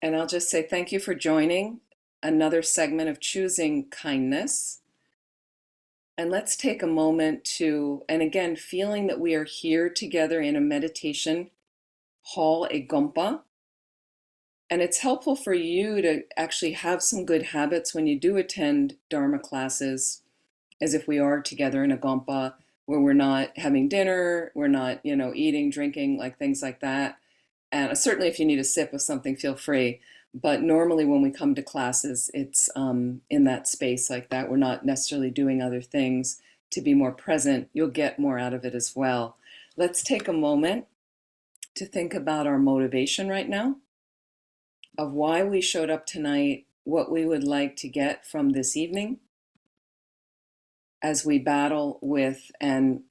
And I'll just say thank you for joining another segment of Choosing Kindness. And let's take a moment to, and again, feeling that we are here together in a meditation hall, a gompa. And it's helpful for you to actually have some good habits when you do attend Dharma classes, as if we are together in a gompa where we're not having dinner, we're not, eating, drinking, like things like that. And certainly if you need a sip of something, feel free. But normally when we come to classes, it's in that space like that. We're not necessarily doing other things to be more present. You'll get more out of it as well. Let's take a moment to think about our motivation right now, of why we showed up tonight, what we would like to get from this evening as we battle with and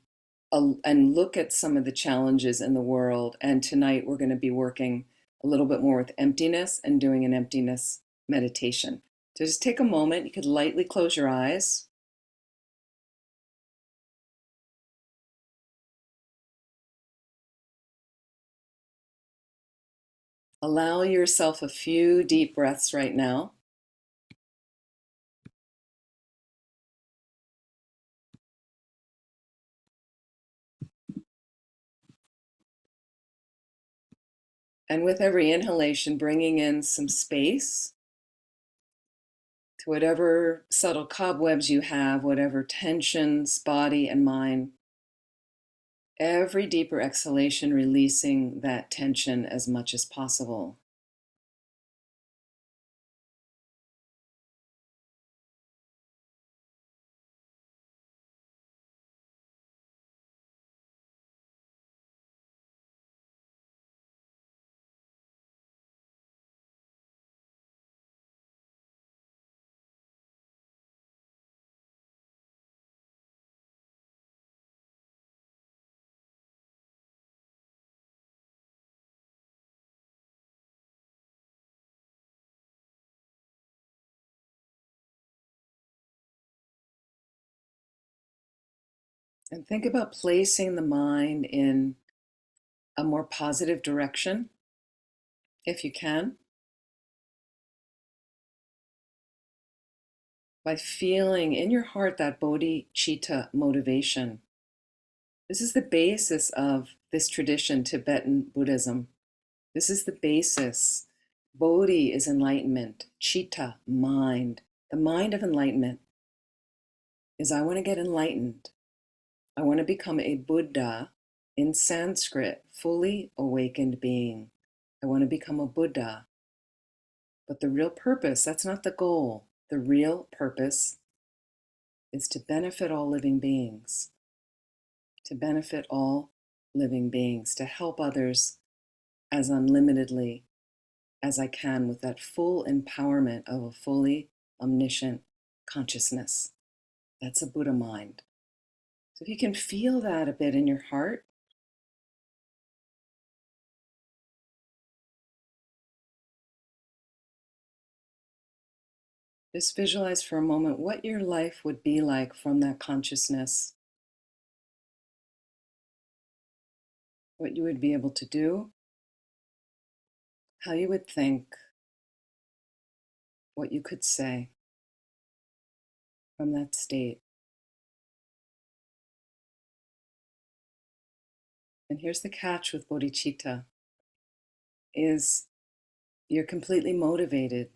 look at some of the challenges in the world. And tonight we're going to be working a little bit more with emptiness and doing an emptiness meditation. So just take a moment. You could lightly close your eyes. Allow yourself a few deep breaths right now. And with every inhalation, bringing in some space to whatever subtle cobwebs you have, whatever tensions, body and mind. Every deeper exhalation, releasing that tension as much as possible. And think about placing the mind in a more positive direction, if you can, by feeling in your heart that bodhicitta motivation. This is the basis of this tradition, Tibetan Buddhism. This is the basis. Bodhi is enlightenment, citta, mind. The mind of enlightenment is I want to get enlightened. I want to become a Buddha, in Sanskrit, fully awakened being. I want to become a Buddha. But the real purpose, that's not the goal. The real purpose is to benefit all living beings, to benefit all living beings, to help others as unlimitedly as I can with that full empowerment of a fully omniscient consciousness. That's a Buddha mind. So if you can feel that a bit in your heart, just visualize for a moment what your life would be like from that consciousness, what you would be able to do, how you would think, what you could say from that state. And here's the catch with bodhicitta is you're completely motivated.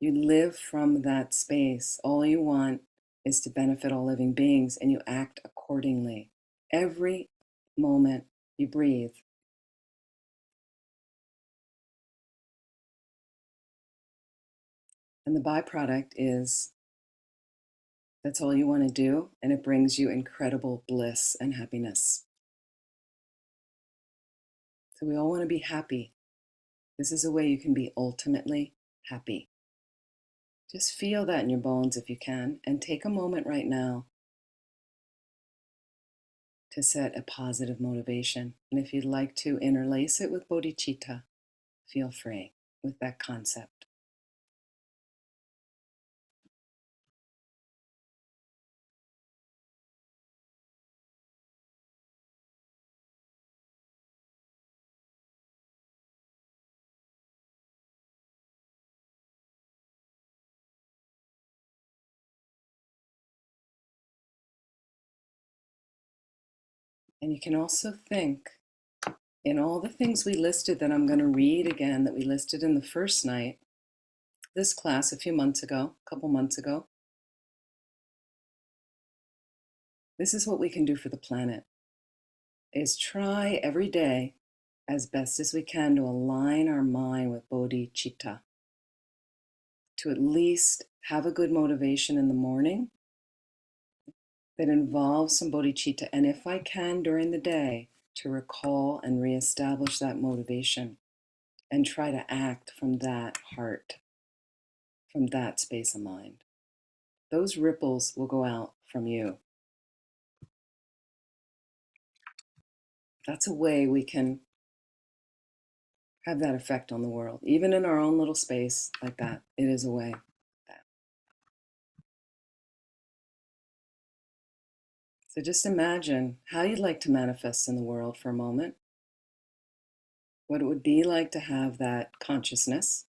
You live from that space. All you want is to benefit all living beings, and you act accordingly. Every moment you breathe. And the byproduct is that's all you want to do, and it brings you incredible bliss and happiness. So we all want to be happy. This is a way you can be ultimately happy. Just feel that in your bones if you can, and take a moment right now to set a positive motivation. And if you'd like to interlace it with bodhicitta, feel free with that concept. And you can also think in all the things we listed that I'm going to read again, that we listed in the first night, this class a few months ago, a couple months ago. This is what we can do for the planet, is try every day as best as we can to align our mind with bodhicitta, to at least have a good motivation in the morning that involves some bodhicitta. And if I can during the day, to recall and reestablish that motivation and try to act from that heart, from that space of mind. Those ripples will go out from you. That's a way we can have that effect on the world, even in our own little space like that. It is a way. So just imagine how you'd like to manifest in the world for a moment, what it would be like to have that consciousness.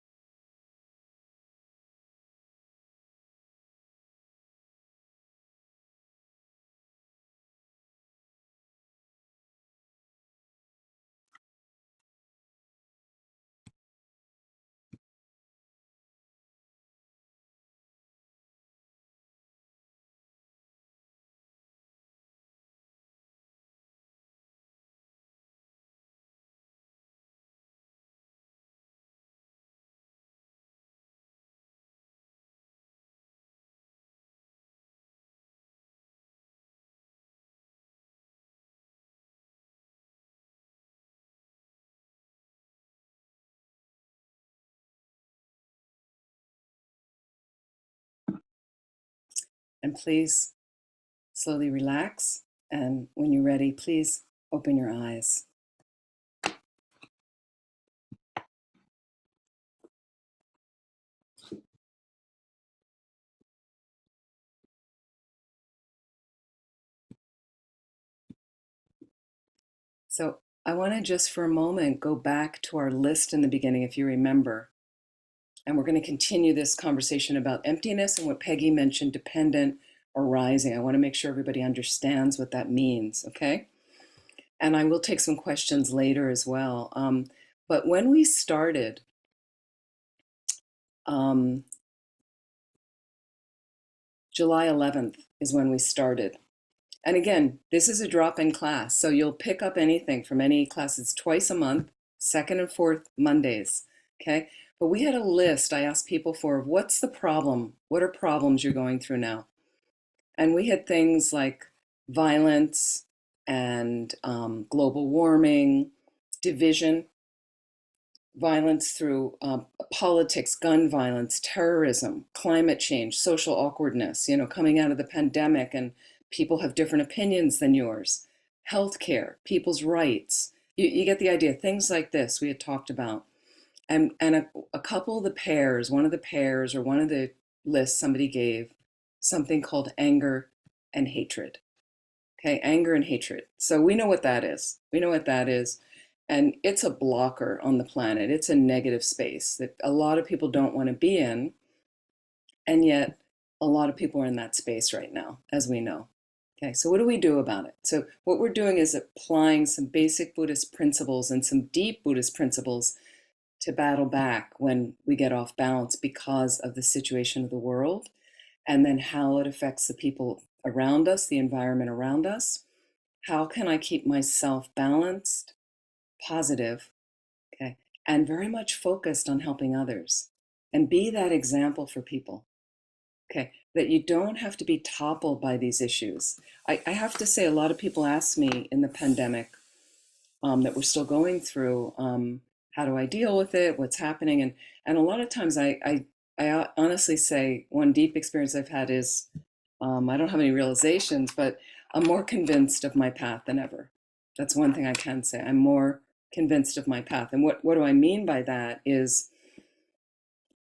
And please slowly relax. And when you're ready, please open your eyes. So I want to just for a moment go back to our list in the beginning, if you remember. And we're going to continue this conversation about emptiness and what Peggy mentioned, dependent or rising. I want to make sure everybody understands what that means, okay? And I will take some questions later as well. But when we started, July 11th is when we started. And again, this is a drop-in class, so you'll pick up anything from any classes twice a month, second and fourth Mondays, okay? But we had a list I asked people for, what's the problem? What are problems you're going through now? And we had things like violence and global warming, division, violence through politics, gun violence, terrorism, climate change, social awkwardness, coming out of the pandemic and people have different opinions than yours, healthcare, people's rights. You get the idea. Things like this we had talked about. And a couple of the pairs, one of the pairs or one of the lists somebody gave, something called anger and hatred. Okay, anger and hatred. So we know what that is. We know what that is. And it's a blocker on the planet. It's a negative space that a lot of people don't want to be in. And yet a lot of people are in that space right now, as we know. Okay, so what do we do about it? So what we're doing is applying some basic Buddhist principles and some deep Buddhist principles to battle back when we get off balance because of the situation of the world, and then how it affects the people around us, the environment around us. How can I keep myself balanced, positive, okay, and very much focused on helping others and be that example for people, okay, that you don't have to be toppled by these issues. I have to say, a lot of people ask me in the pandemic that we're still going through, how do I deal with it? What's happening? And a lot of times I honestly say one deep experience I've had is, I don't have any realizations, but I'm more convinced of my path than ever. That's one thing I can say. I'm more convinced of my path. And what do I mean by that is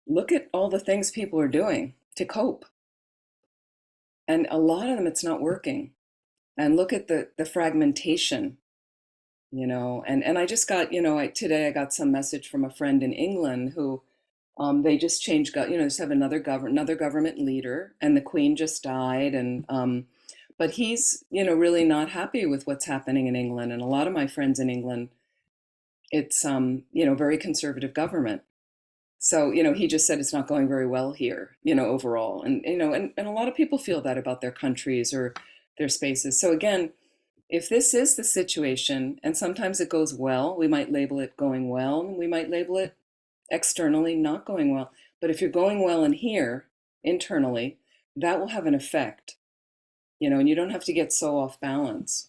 look at all the things people are doing to cope. And a lot of them, it's not working. And look at the fragmentation, and I just got, today I got some message from a friend in England who they just changed, just have another government leader, and the Queen just died, and but he's, really not happy with what's happening in England. And a lot of my friends in England, it's, very conservative government. So, he just said it's not going very well here, overall. And, and a lot of people feel that about their countries or their spaces. So again, if this is the situation, and sometimes it goes well, we might label it going well, and we might label it externally not going well. But if you're going well in here, internally, that will have an effect, and you don't have to get so off balance.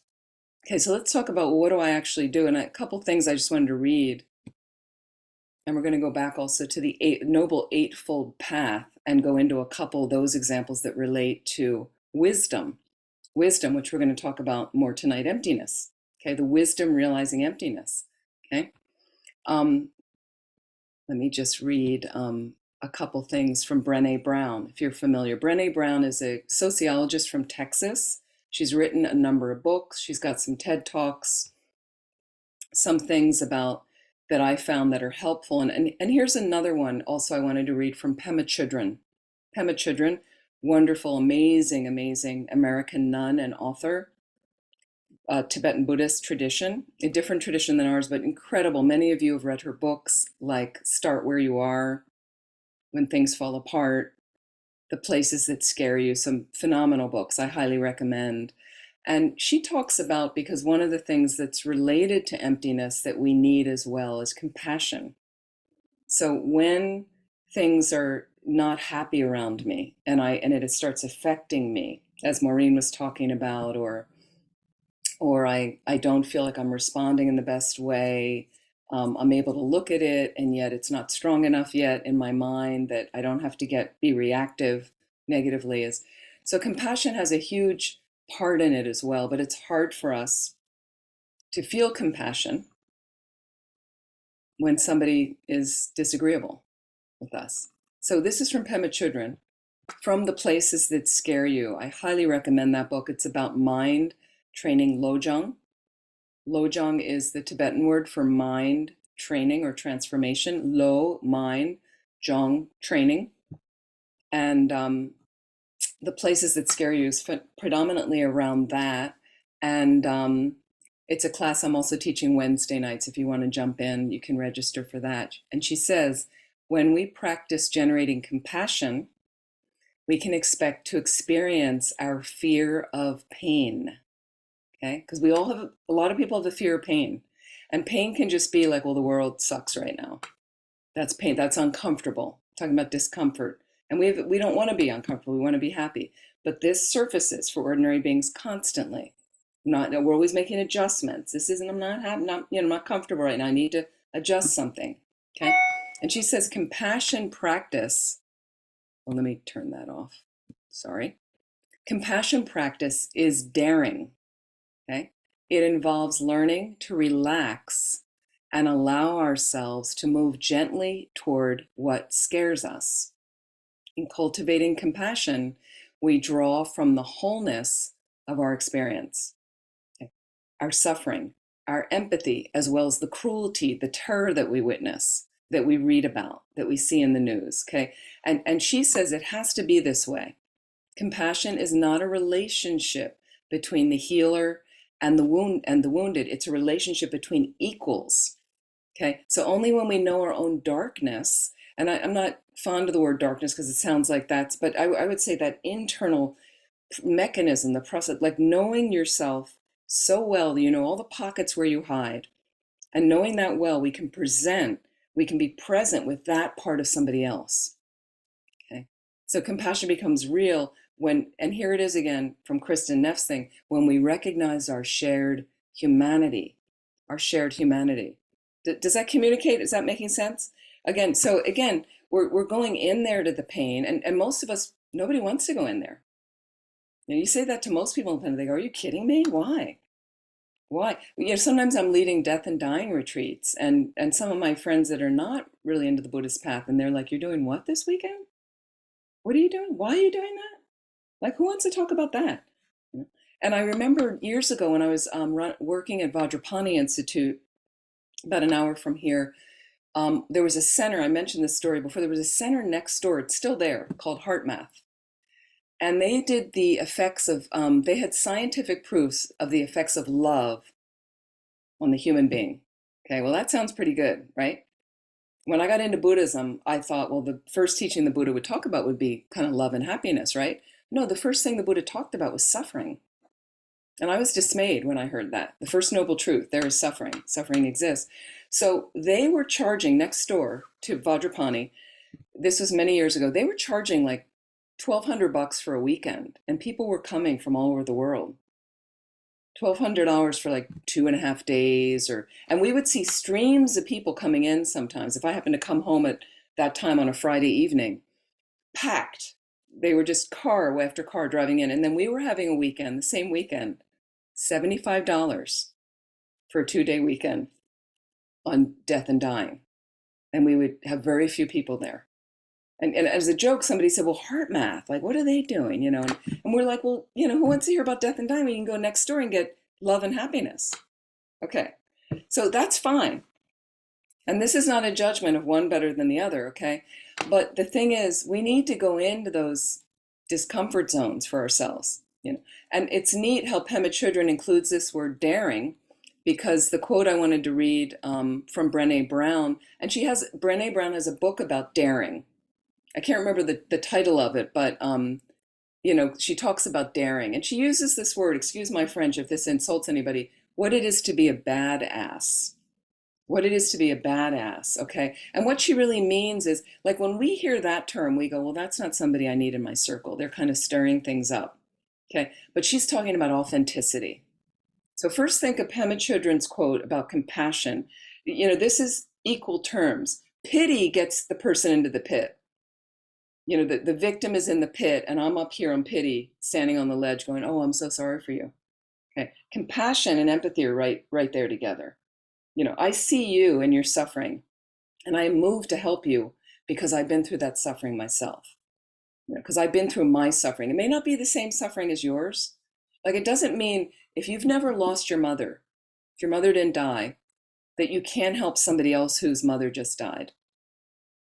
Okay, so let's talk about what do I actually do? And a couple things I just wanted to read. And we're going to go back also to the Noble Eightfold Path and go into a couple of those examples that relate to wisdom. Wisdom, which we're going to talk about more tonight, emptiness. Okay, the wisdom realizing emptiness. Okay, let me just read a couple things from Brené Brown, if you're familiar. Brené Brown is a sociologist from Texas. She's written a number of books. She's got some TED Talks, some things about that I found that are helpful. And here's another one also I wanted to read from Pema Chodron. Pema Chodron, wonderful, amazing, amazing American nun and author, Tibetan Buddhist tradition, a different tradition than ours, but incredible. Many of you have read her books like Start Where You Are, When Things Fall Apart, The Places That Scare You, some phenomenal books I highly recommend. And she talks about, because one of the things that's related to emptiness that we need as well is compassion. So when things are not happy around me and it starts affecting me, as Maureen was talking about, or I don't feel like I'm responding in the best way, I'm able to look at it, and yet it's not strong enough yet in my mind that I don't have to be reactive negatively. So compassion has a huge part in it as well, but it's hard for us to feel compassion when somebody is disagreeable with us. So this is from Pema Chodron, From the Places That Scare You. I highly recommend that book. It's about mind training lojong. Lojong is the Tibetan word for mind training or transformation. Lo, mind, jong, training. And the Places That Scare You is predominantly around that. And it's a class I'm also teaching Wednesday nights. If you want to jump in, you can register for that. And she says, when we practice generating compassion, we can expect to experience our fear of pain. Okay, because we all have, a lot of people have the fear of pain. And pain can just be like, well, the world sucks right now. That's pain, that's uncomfortable. Talking about discomfort. And we don't want to be uncomfortable, we want to be happy. But this surfaces for ordinary beings constantly. We're always making adjustments. This isn't, I'm not comfortable right now. I need to adjust something. Okay. And she says compassion practice. Well, let me turn that off. Sorry. Compassion practice is daring. Okay. It involves learning to relax and allow ourselves to move gently toward what scares us. In cultivating compassion, we draw from the wholeness of our experience, okay, our suffering, our empathy, as well as the cruelty, the terror that we witness, that we read about, that we see in the news. Okay. And she says it has to be this way. Compassion is not a relationship between the healer and the wounded. It's a relationship between equals. Okay, so only when we know our own darkness, and I'm not fond of the word darkness because it sounds like but I would say that internal mechanism, the process, like knowing yourself so well, you know all the pockets where you hide, and knowing that well, we can be present with that part of somebody else. Okay, so compassion becomes real and here it is again from Kristen Neff's thing, when we recognize our shared humanity, Does that communicate? Is that making sense? Again, we're going in there to the pain, and most of us, nobody wants to go in there. You say that to most people, and they go, "Are you kidding me? Why? Why?" Sometimes I'm leading death and dying retreats, and some of my friends that are not really into the Buddhist path, and they're like, "You're doing what this weekend? What are you doing? Why are you doing that? Like, who wants to talk about that?" And I remember years ago when I was working at Vajrapani Institute, about an hour from here, there was a center, I mentioned this story before, there was a center next door, it's still there, called HeartMath. And they did the effects of, they had scientific proofs of the effects of love on the human being. Okay, well, that sounds pretty good, right? When I got into Buddhism, I thought, well, the first teaching the Buddha would talk about would be kind of love and happiness, right? No, the first thing the Buddha talked about was suffering. And I was dismayed when I heard that. The first noble truth, there is suffering. Suffering exists. So they were charging next door to Vajrapani. This was many years ago. They were charging like $1,200 for a weekend, and people were coming from all over the world. $1,200 for like 2.5 days, and we would see streams of people coming in sometimes. If I happened to come home at that time on a Friday evening, packed. They were just car after car driving in. And then we were having a weekend, the same weekend, $75 for a 2-day weekend on death and dying. And we would have very few people there. And as a joke, somebody said, well, heart math, like, what are they doing? And we're like, well, who wants to hear about death and dying? We can go next door and get love and happiness. Okay, so that's fine. And this is not a judgment of one better than the other, okay? But the thing is, we need to go into those discomfort zones for ourselves. And it's neat how Pema Chodron includes this word daring, because the quote I wanted to read from Brené Brown, and Brené Brown has a book about daring. I can't remember the title of it, but she talks about daring, and she uses this word, excuse my French if this insults anybody, what it is to be a badass. What it is to be a badass, okay? And what she really means is, like, when we hear that term, we go, well, that's not somebody I need in my circle. They're kind of stirring things up, okay? But she's talking about authenticity. So first think of Pema Chodron's quote about compassion. This is equal terms. Pity gets the person into the pit. The victim is in the pit, and I'm up here on pity, standing on the ledge going, oh, I'm so sorry for you. Okay, compassion and empathy are right there together. I see you and your suffering, and I am moved to help you because I've been through that suffering myself. Because I've been through my suffering. It may not be the same suffering as yours. Like, it doesn't mean if you've never lost your mother, if your mother didn't die, that you can't help somebody else whose mother just died.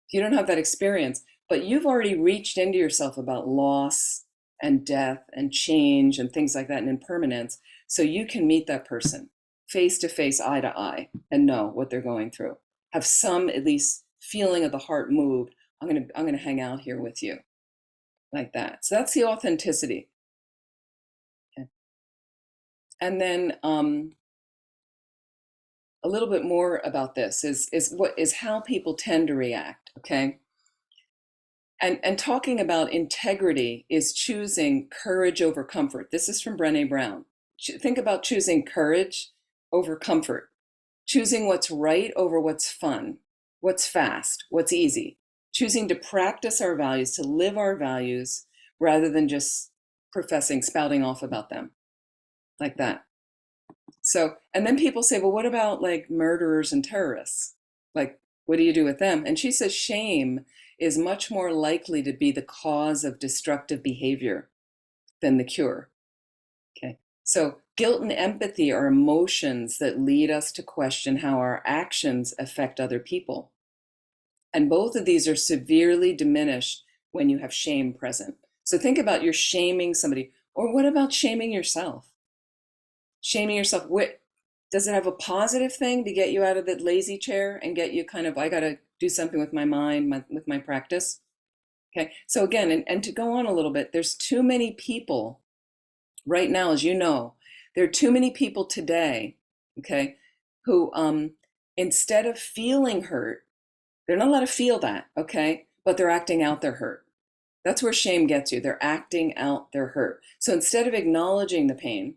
If you don't have that experience, but you've already reached into yourself about loss and death and change and things like that and impermanence, so you can meet that person face to face, eye to eye, and know what they're going through. Have some, at least, feeling of the heart moved. I'm gonna hang out here with you, like that. So that's the authenticity. Okay. And then a little bit more about this is how people tend to react. Okay. And talking about integrity is choosing courage over comfort. This is from Brené Brown. Think about choosing courage over comfort, choosing what's right over what's fun, what's fast, what's easy, choosing to practice our values, to live our values, rather than just spouting off about them, like that. So, and then people say, well, what about like murderers and terrorists? Like, what do you do with them? And she says shame is much more likely to be the cause of destructive behavior than the cure. Okay. So guilt and empathy are emotions that lead us to question how our actions affect other people. And both of these are severely diminished when you have shame present. So think about you're shaming somebody, or what about shaming yourself? Shaming yourself, does it have a positive thing to get you out of the lazy chair and get you kind of, I got to do something with my mind, with my practice? Okay, so again, and to go on a little bit, there's too many people right now, as you know, there are too many people today, okay, who instead of feeling hurt, they're not allowed to feel that, okay, but they're acting out their hurt. That's where shame gets you. They're acting out their hurt. So instead of acknowledging the pain,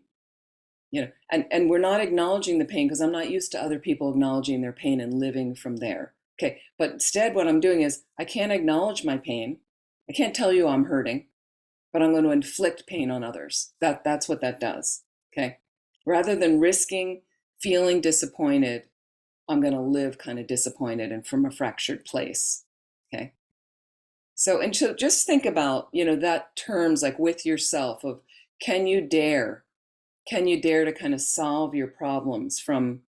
and we're not acknowledging the pain because I'm not used to other people acknowledging their pain and living from there. Okay, but instead what I'm doing is I can't acknowledge my pain. I can't tell you I'm hurting, but I'm going to inflict pain on others. That's what that does. Okay, rather than risking feeling disappointed, I'm going to live kind of disappointed and from a fractured place. Okay, so just think about that terms like with yourself of can you dare to kind of solve your problems from,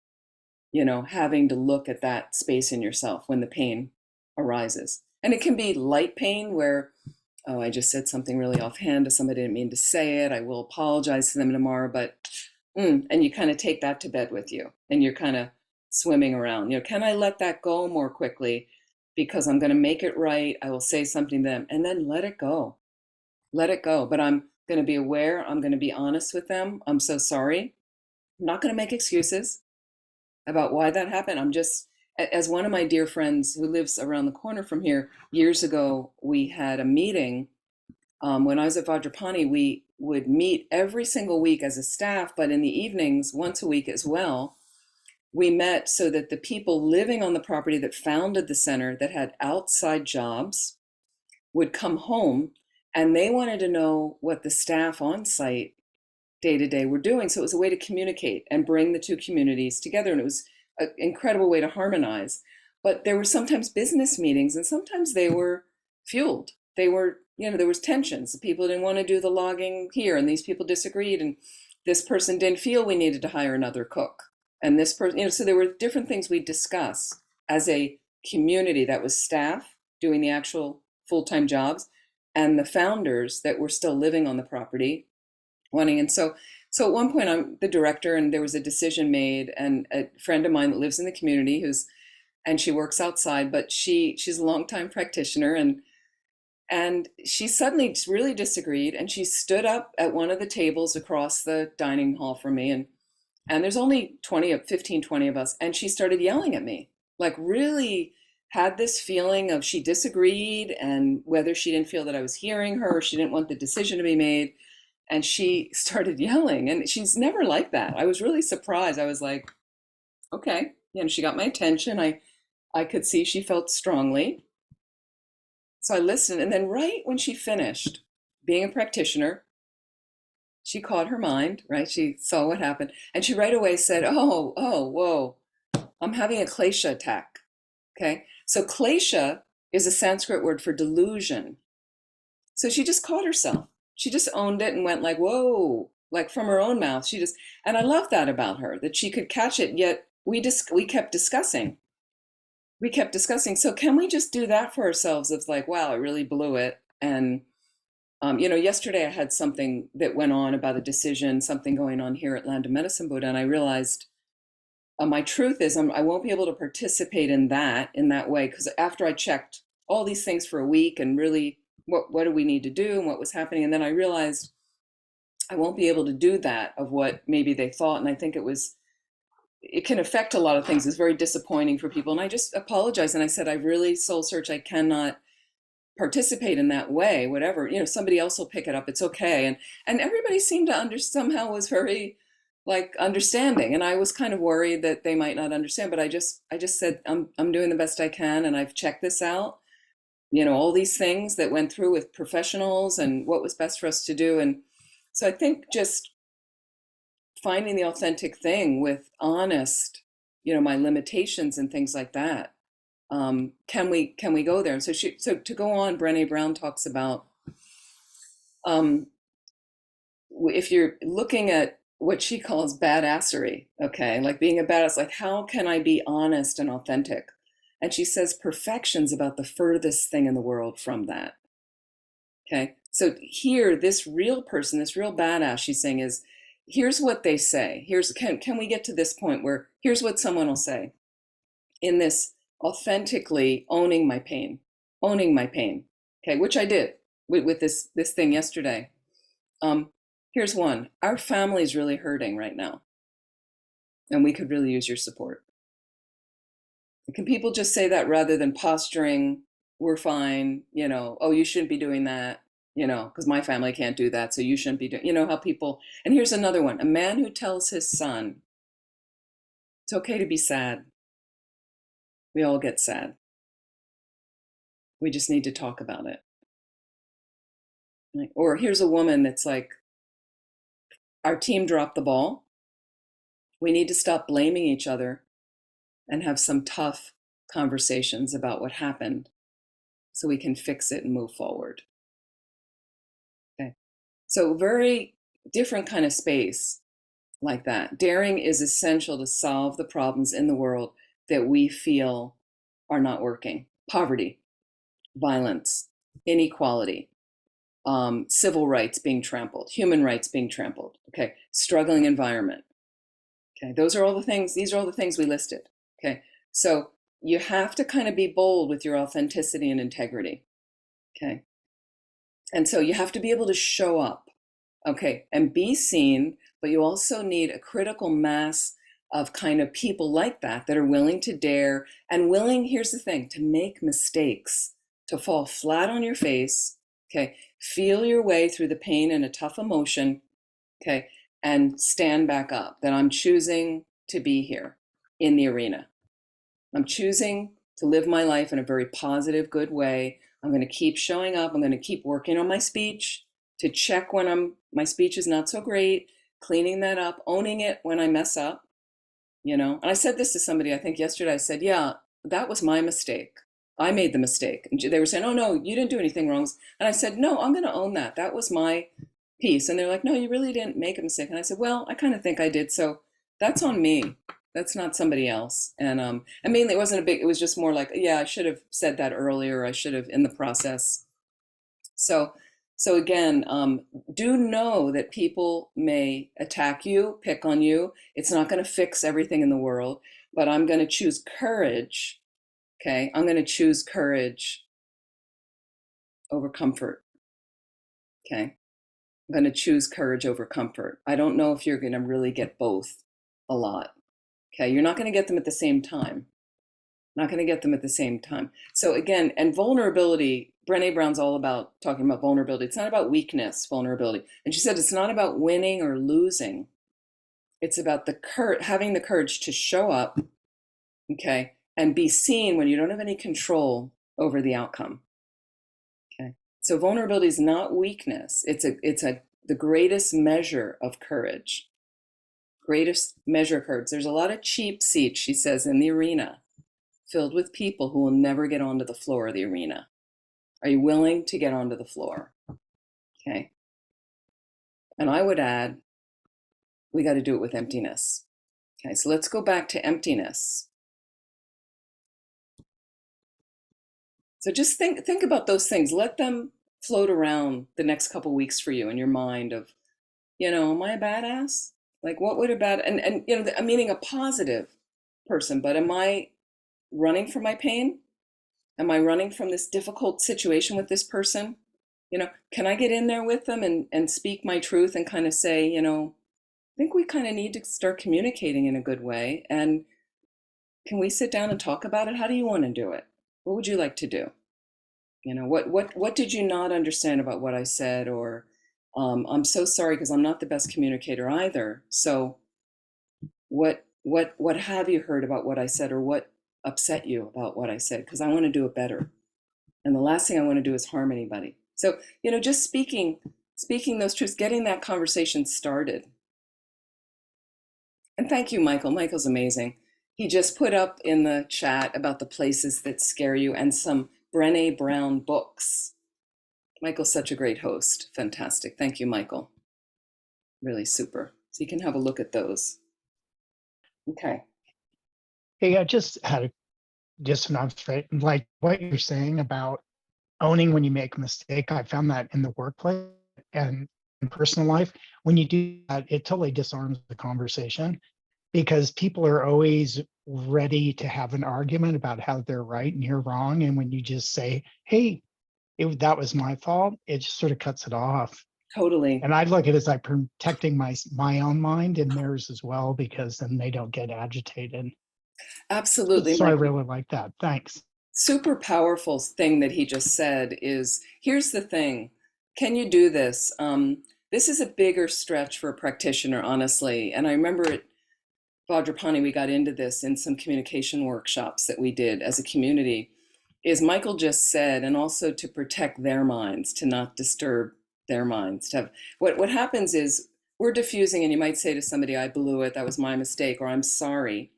having to look at that space in yourself when the pain arises. And it can be light pain where oh, I just said something really offhand to somebody, I didn't mean to say it. I will apologize to them tomorrow, but, and you kind of take that to bed with you and you're kind of swimming around. Can I let that go more quickly? Because I'm going to make it right. I will say something to them and then let it go. Let it go. But I'm going to be aware. I'm going to be honest with them. I'm so sorry. I'm not going to make excuses about why that happened. I'm just, as one of my dear friends who lives around the corner from here, years ago, we had a meeting. When I was at Vajrapani, we would meet every single week as a staff, but in the evenings, once a week as well, we met so that the people living on the property that founded the center that had outside jobs would come home and they wanted to know what the staff on site day to day were doing. So it was a way to communicate and bring the two communities together. And it was an incredible way to harmonize. But there were sometimes business meetings and sometimes they were fueled. They were, there was tensions. People didn't want to do the logging here and these people disagreed. And this person didn't feel we needed to hire another cook. And this person, so there were different things we discuss as a community that was staff doing the actual full-time jobs and the founders that were still living on the property wanting. And so at one point I'm the director and there was a decision made and a friend of mine that lives in the community and she works outside, but she's a longtime practitioner and she suddenly really disagreed and she stood up at one of the tables across the dining hall from me and there's only 15, 20 of us. And she started yelling at me, like really had this feeling of she disagreed and whether she didn't feel that I was hearing her, she didn't want the decision to be made. And she started yelling and she's never like that. I was really surprised. I was like, okay, she got my attention. I could see she felt strongly. So I listened. And then right when she finished being a practitioner, she caught her mind, right? She saw what happened. And she right away said, oh, whoa, I'm having a klesha attack. Okay. So klesha is a Sanskrit word for delusion. So she just caught herself. She just owned it and went like, whoa, like from her own mouth. And I love that about her, that she could catch it, yet we kept discussing. We kept discussing. So can we just do that for ourselves of like, wow, I really blew it. And, yesterday I had something that went on about a decision, something going on here at Land of Medicine Buddha. And I realized my truth is I won't be able to participate in that way. Because after I checked all these things for a week and really what do we need to do and what was happening. And then I realized I won't be able to do that of what maybe they thought. And I think it can affect a lot of things. It's very disappointing for people. And I just apologized. And I said, I really soul search. I cannot participate in that way, whatever, somebody else will pick it up. It's okay. And everybody seemed to somehow was very like understanding. And I was kind of worried that they might not understand, but I just said, I'm doing the best I can. And I've checked this out, all these things that went through with professionals and what was best for us to do. And so I think just finding the authentic thing with honest, my limitations and things like that. Can we go there? And so to go on, Brené Brown talks about if you're looking at what she calls badassery, okay, like being a badass, like how can I be honest and authentic? And she says perfection's about the furthest thing in the world from that. Okay, so here, this real person, this real badass, she's saying is, here's what they say. Can we get to this point where here's what someone will say in this authentically owning my pain, okay, which I did with this thing yesterday. Here's one. Our family is really hurting right now, and we could really use your support. Can people just say that rather than posturing, we're fine, oh, you shouldn't be doing that, because my family can't do that, so you shouldn't be doing, how people, and here's another one. A man who tells his son, it's okay to be sad. We all get sad. We just need to talk about it. Or here's a woman that's like, our team dropped the ball. We need to stop blaming each other and have some tough conversations about what happened so we can fix it and move forward. Okay. So very different kind of space like that. Daring is essential to solve the problems in the world that we feel are not working. Poverty, violence, inequality, civil rights being trampled, human rights being trampled, okay, struggling environment. Okay, these are all the things we listed. Okay, so you have to kind of be bold with your authenticity and integrity. Okay, and so you have to be able to show up, okay, and be seen, but you also need a critical mass of kind of people like that are willing to dare and willing, here's the thing, to make mistakes, to fall flat on your face, okay, feel your way through the pain and a tough emotion, okay, and stand back up, that I'm choosing to be here in the arena. I'm choosing to live my life in a very positive, good way. I'm going to keep showing up. I'm going to keep working on my speech, to check when my speech is not so great, cleaning that up, owning it when I mess up, And I said this to somebody, I think yesterday, I said, yeah, that was my mistake. I made the mistake. And they were saying, oh, no, you didn't do anything wrong. And I said, no, I'm going to own that. That was my piece. And they're like, no, you really didn't make a mistake. And I said, well, I kind of think I did. So that's on me. That's not somebody else. And I mean, it was just more like, yeah, I should have said that earlier. I should have in the process. So again, do know that people may attack you, pick on you. It's not going to fix everything in the world, but I'm going to choose courage. Okay, I'm going to choose courage over comfort. Okay, I'm going to choose courage over comfort. I don't know if you're going to really get both a lot. Okay, you're not going to get them at the same time. Not going to get them at the same time. So again, and vulnerability, Brené Brown's all about talking about vulnerability. It's not about weakness, vulnerability. And she said it's not about winning or losing. It's about having the courage to show up, okay, and be seen when you don't have any control over the outcome. Okay. So vulnerability is not weakness. It's the greatest measure of courage. Greatest measure of courage. There's a lot of cheap seats, she says, in the arena, filled with people who will never get onto the floor of the arena. Are you willing to get onto the floor? Okay. And I would add, we got to do it with emptiness. Okay, so let's go back to emptiness. So just think about those things. Let them float around the next couple weeks for you in your mind of, am I a badass? Like what would a bad, and I'm meaning a positive person, but am I running from my pain? Am I running from this difficult situation with this person? Can I get in there with them and speak my truth and kind of say, I think we kind of need to start communicating in a good way. And can we sit down and talk about it? How do you want to do it? What would you like to do? What did you not understand about what I said? Or I'm so sorry because I'm not the best communicator either. So what have you heard about what I said, or what upset you about what I said? Because I want to do it better. And the last thing I want to do is harm anybody. So, just speaking those truths, getting that conversation started. And thank you, Michael. Michael's amazing. He just put up in the chat about the places that scare you and some Brené Brown books. Michael's such a great host. Fantastic. Thank you, Michael. Really super. So you can have a look at those. Okay. Hey, I just had a dissonance, right? Like what you're saying about owning when you make a mistake. I found that in the workplace and in personal life. When you do that, it totally disarms the conversation, because people are always ready to have an argument about how they're right and you're wrong. And when you just say, hey, that was my fault, it just sort of cuts it off. Totally. And I look at it as like protecting my own mind and theirs as well, because then they don't get agitated. Absolutely. So Michael, I really like that. Thanks. Super powerful thing that he just said is, here's the thing. Can you do this? This is a bigger stretch for a practitioner, honestly. And I remember at Vajrapani, we got into this in some communication workshops that we did as a community, is Michael just said, and also to protect their minds, to not disturb their minds. To have, what happens is we're diffusing, and you might say to somebody, I blew it, that was my mistake, or I'm sorry.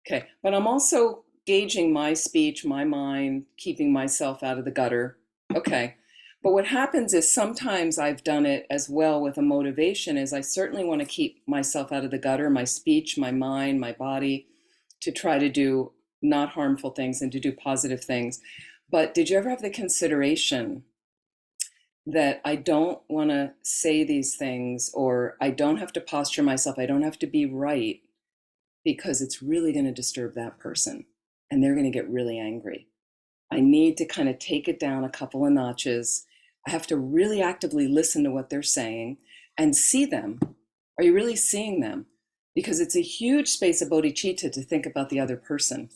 Okay, but I'm also gauging my speech, my mind, keeping myself out of the gutter. Okay, but what happens is sometimes I've done it as well with a motivation, is I certainly want to keep myself out of the gutter, my speech, my mind, my body, to try to do not harmful things and to do positive things. But did you ever have the consideration that I don't want to say these things, or I don't have to posture myself. I don't have to be right, because it's really going to disturb that person and they're going to get really angry. I need to kind of take it down a couple of notches. I have to really actively listen to what they're saying and see them. Are you really seeing them? Because it's a huge space of bodhicitta to think about the other person.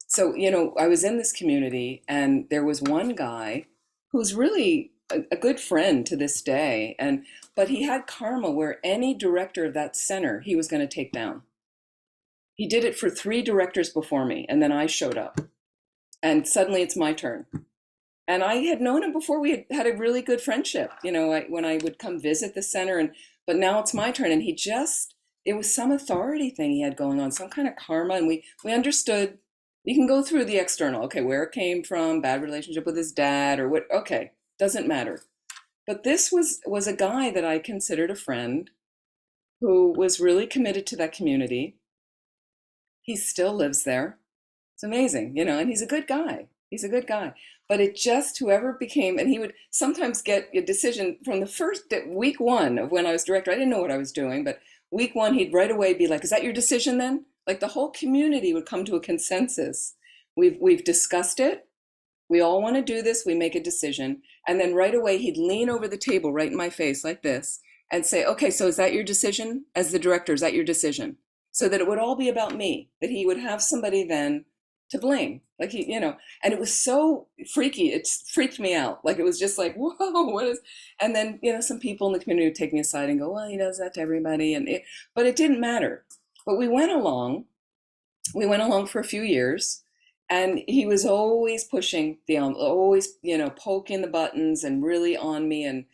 So, I was in this community and there was one guy who's really a good friend to this day. But he had karma where any director of that center he was going to take down. He did it for 3 directors before me, and then I showed up. And suddenly it's my turn. And I had known him before. We had a really good friendship, when I would come visit the center. But now it's my turn. And it was some authority thing he had going on, some kind of karma. And we understood. You can go through the external, okay, where it came from, bad relationship with his dad or what, okay, doesn't matter. But this was a guy that I considered a friend who was really committed to that community. He still lives there. It's amazing, and he's a good guy. He's a good guy. But it just, whoever became, and he would sometimes get a decision from the first week one of when I was director. I didn't know what I was doing, but week one, he'd right away be like, "Is that your decision then?" Like the whole community would come to a consensus. We've discussed it. We all want to do this. We make a decision. And then right away, he'd lean over the table right in my face like this and say, "Okay, so is that your decision? As the director, is that your decision?" So that it would all be about me, that he would have somebody then to blame. Like and it was so freaky. It freaked me out. Like it was just like, whoa, what is, and then, some people in the community would take me aside and go, "Well, he does that to everybody." But it didn't matter. But we went along for a few years, and he was always pushing always, poking the buttons and really on me. And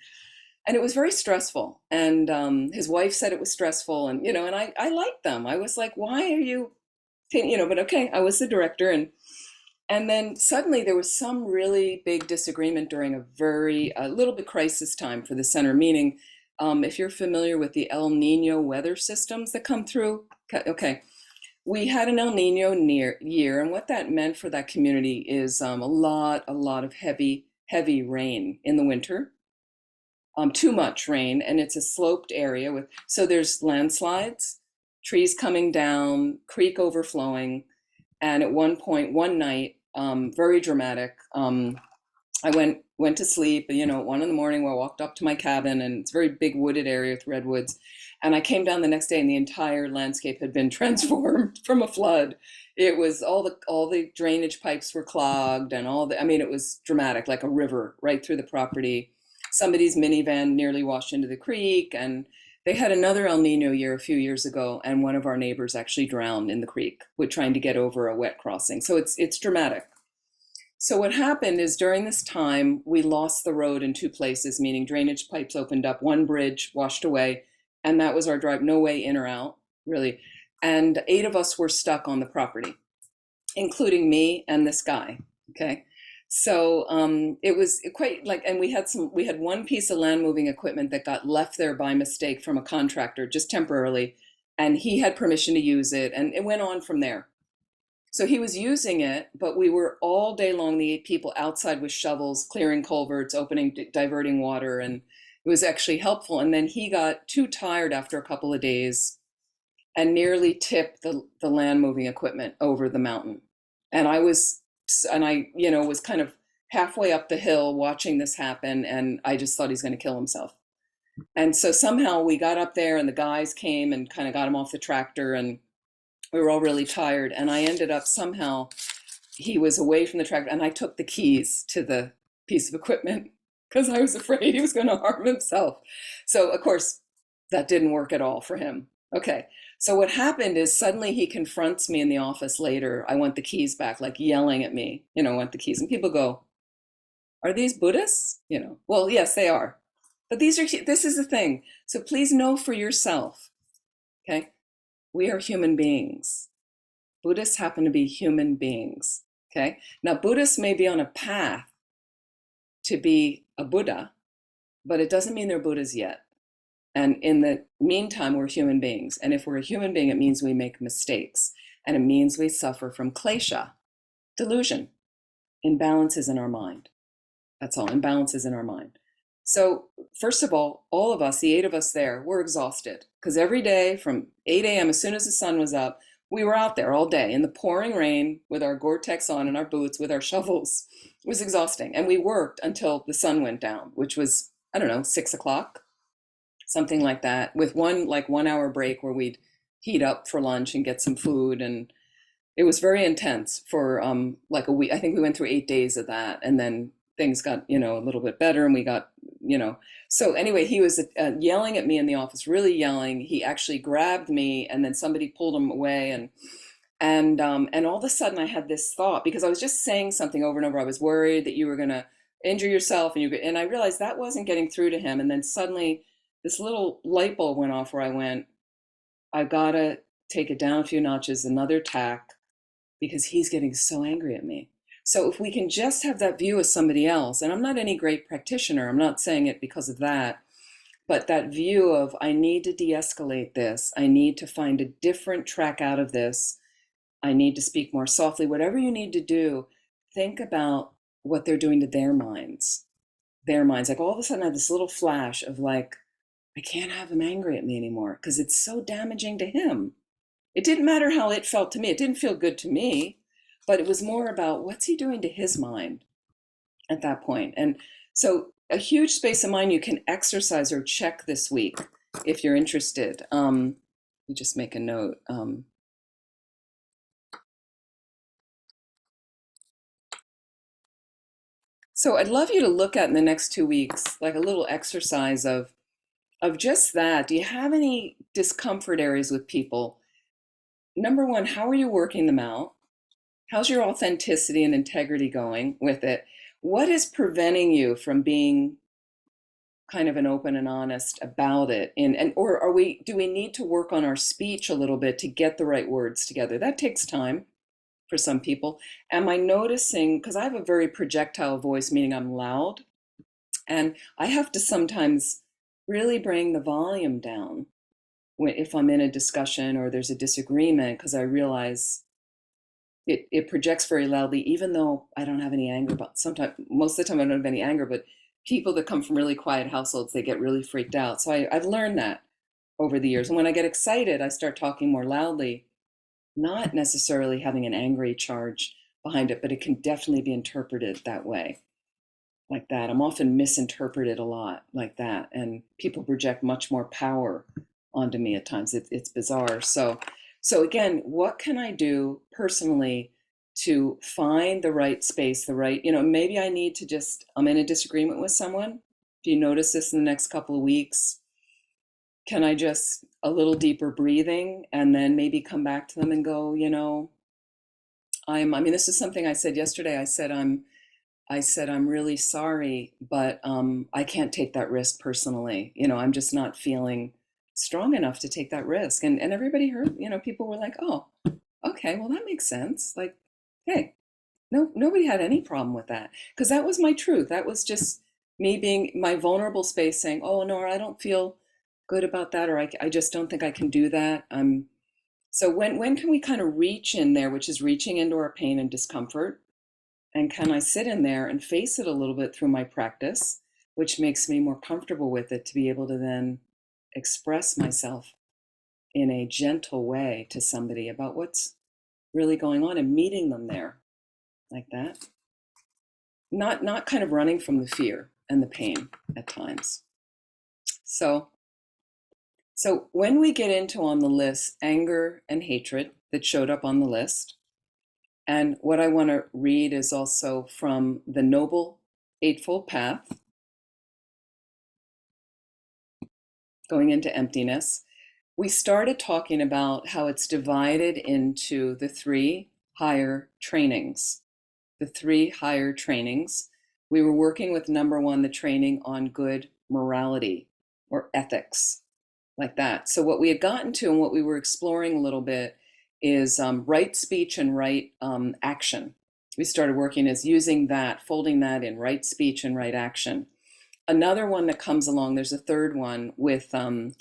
it was very stressful. And his wife said it was stressful. And, and I liked them. I was like, why are you, but okay, I was the director. And then suddenly there was some really big disagreement during a little bit crisis time for the center, meaning if you're familiar with the El Nino weather systems that come through, okay, we had an El Nino year. And what that meant for that community is a lot of heavy rain in the winter. Too much rain, and it's a sloped area so there's landslides, trees coming down, creek overflowing. And at one point, one night, very dramatic, I went to sleep, at 1 a.m. I walked up to my cabin, and it's a very big wooded area with redwoods. And I came down the next day and the entire landscape had been transformed from a flood. It was all the drainage pipes were clogged, and it was dramatic, like a river right through the property. Somebody's minivan nearly washed into the creek. And they had another El Nino year a few years ago, and one of our neighbors actually drowned in the creek with trying to get over a wet crossing. So it's dramatic. So what happened is during this time, we lost the road in 2 places, meaning drainage pipes opened up, one bridge washed away, and that was our drive, no way in or out, really. And 8 of us were stuck on the property, including me and this guy, okay? So it was quite like, and we had one piece of land moving equipment that got left there by mistake from a contractor, just temporarily, and he had permission to use it, and it went on from there. So he was using it, but we were all day long, the 8 people outside with shovels, clearing culverts, diverting water, and it was actually helpful. And then he got too tired after a couple of days and nearly tipped the land moving equipment over the mountain. And I was kind of halfway up the hill watching this happen, and I just thought he's going to kill himself. And so somehow we got up there, and the guys came and kind of got him off the tractor, and we were all really tired. And I ended up somehow, he was away from the tractor, and I took the keys to the piece of equipment because I was afraid he was going to harm himself. So of course that didn't work at all for him. Okay. So what happened is suddenly he confronts me in the office later. I want the keys back, like yelling at me, I want the keys. And people go, "Are these Buddhists?" Well, yes, they are. But this is the thing. So please know for yourself, okay? We are human beings. Buddhists happen to be human beings, okay? Now, Buddhists may be on a path to be a Buddha, but it doesn't mean they're Buddhas yet. And in the meantime, we're human beings. And if we're a human being, it means we make mistakes. And it means we suffer from klesha, delusion, imbalances in our mind. That's all, imbalances in our mind. So, first of all of us, the eight of us there, were exhausted because every day from 8 a.m., as soon as the sun was up, we were out there all day in the pouring rain with our Gore-Tex on and our boots with our shovels. It was exhausting. And we worked until the sun went down, which was, I don't know, 6 o'clock, something like that, with one like 1 hour break where we'd heat up for lunch and get some food. And it was very intense for like a week. I think we went through 8 days of that, and then things got a little bit better, and we got you know. So anyway, he was yelling at me in the office, really yelling. He actually grabbed me, and then somebody pulled him away, and all of a sudden I had this thought because I was just saying something over and over. I was worried that you were gonna injure yourself, and I realized that wasn't getting through to him. And then suddenly this little light bulb went off where I went, I gotta take it down a few notches, another tack, because he's getting so angry at me. So if we can just have that view of somebody else, and I'm not any great practitioner, I'm not saying it because of that, but that view of I need to de-escalate this, I need to find a different track out of this, I need to speak more softly, whatever you need to do, think about what they're doing to their minds. Their minds. Like all of a sudden I had this little flash of like, I can't have him angry at me anymore because it's so damaging to him. It didn't matter how it felt to me. It didn't feel good to me, but it was more about what's he doing to his mind at that point. And so a huge space of mind you can exercise or check this week if you're interested. You just make a note. So I'd love you to look at in the next 2 weeks, like a little exercise of just that. Do you have any discomfort areas with people? Number one, how are you working them out? How's your authenticity and integrity going with it? What is preventing you from being kind of an open and honest about it? And or do we need to work on our speech a little bit to get the right words together? That takes time for some people. Am I noticing, because I have a very projectile voice, meaning I'm loud, and I have to sometimes really bring the volume down if I'm in a discussion or there's a disagreement, because I realize it projects very loudly, even though I don't have any anger. But sometimes, most of the time, I don't have any anger. But people that come from really quiet households, they get really freaked out. So I've learned that over the years. And when I get excited, I start talking more loudly, not necessarily having an angry charge behind it, but it can definitely be interpreted that way, like that. I'm often misinterpreted a lot like that, and people project much more power onto me at times. It's bizarre. So again, what can I do personally to find the right space, the right, maybe I need to just, I'm in a disagreement with someone. If you notice this in the next couple of weeks, can I just a little deeper breathing and then maybe come back to them and go, I mean, this is something I said yesterday. I said, I'm really sorry, but I can't take that risk personally. I'm just not feeling strong enough to take that risk. And everybody heard, people were like, oh, okay, well, that makes sense. Like, hey, no, nobody had any problem with that because that was my truth. That was just me being my vulnerable space saying, oh, no, I don't feel good about that, or I just don't think I can do that. So when can we kind of reach in there, which is reaching into our pain and discomfort? And can I sit in there and face it a little bit through my practice, which makes me more comfortable with it to be able to then express myself in a gentle way to somebody about what's really going on and meeting them there like that. Not kind of running from the fear and the pain at times. So when we get into on the list anger and hatred that showed up on the list, and what I want to read is also from the Noble Eightfold Path, going into emptiness. We started talking about how it's divided into the three higher trainings. The three higher trainings. We were working with number one, the training on good morality or ethics, like that. So what we had gotten to and what we were exploring a little bit is right speech and right action. We started working as using that, folding that in right speech and right action. Another one that comes along, there's a third one with in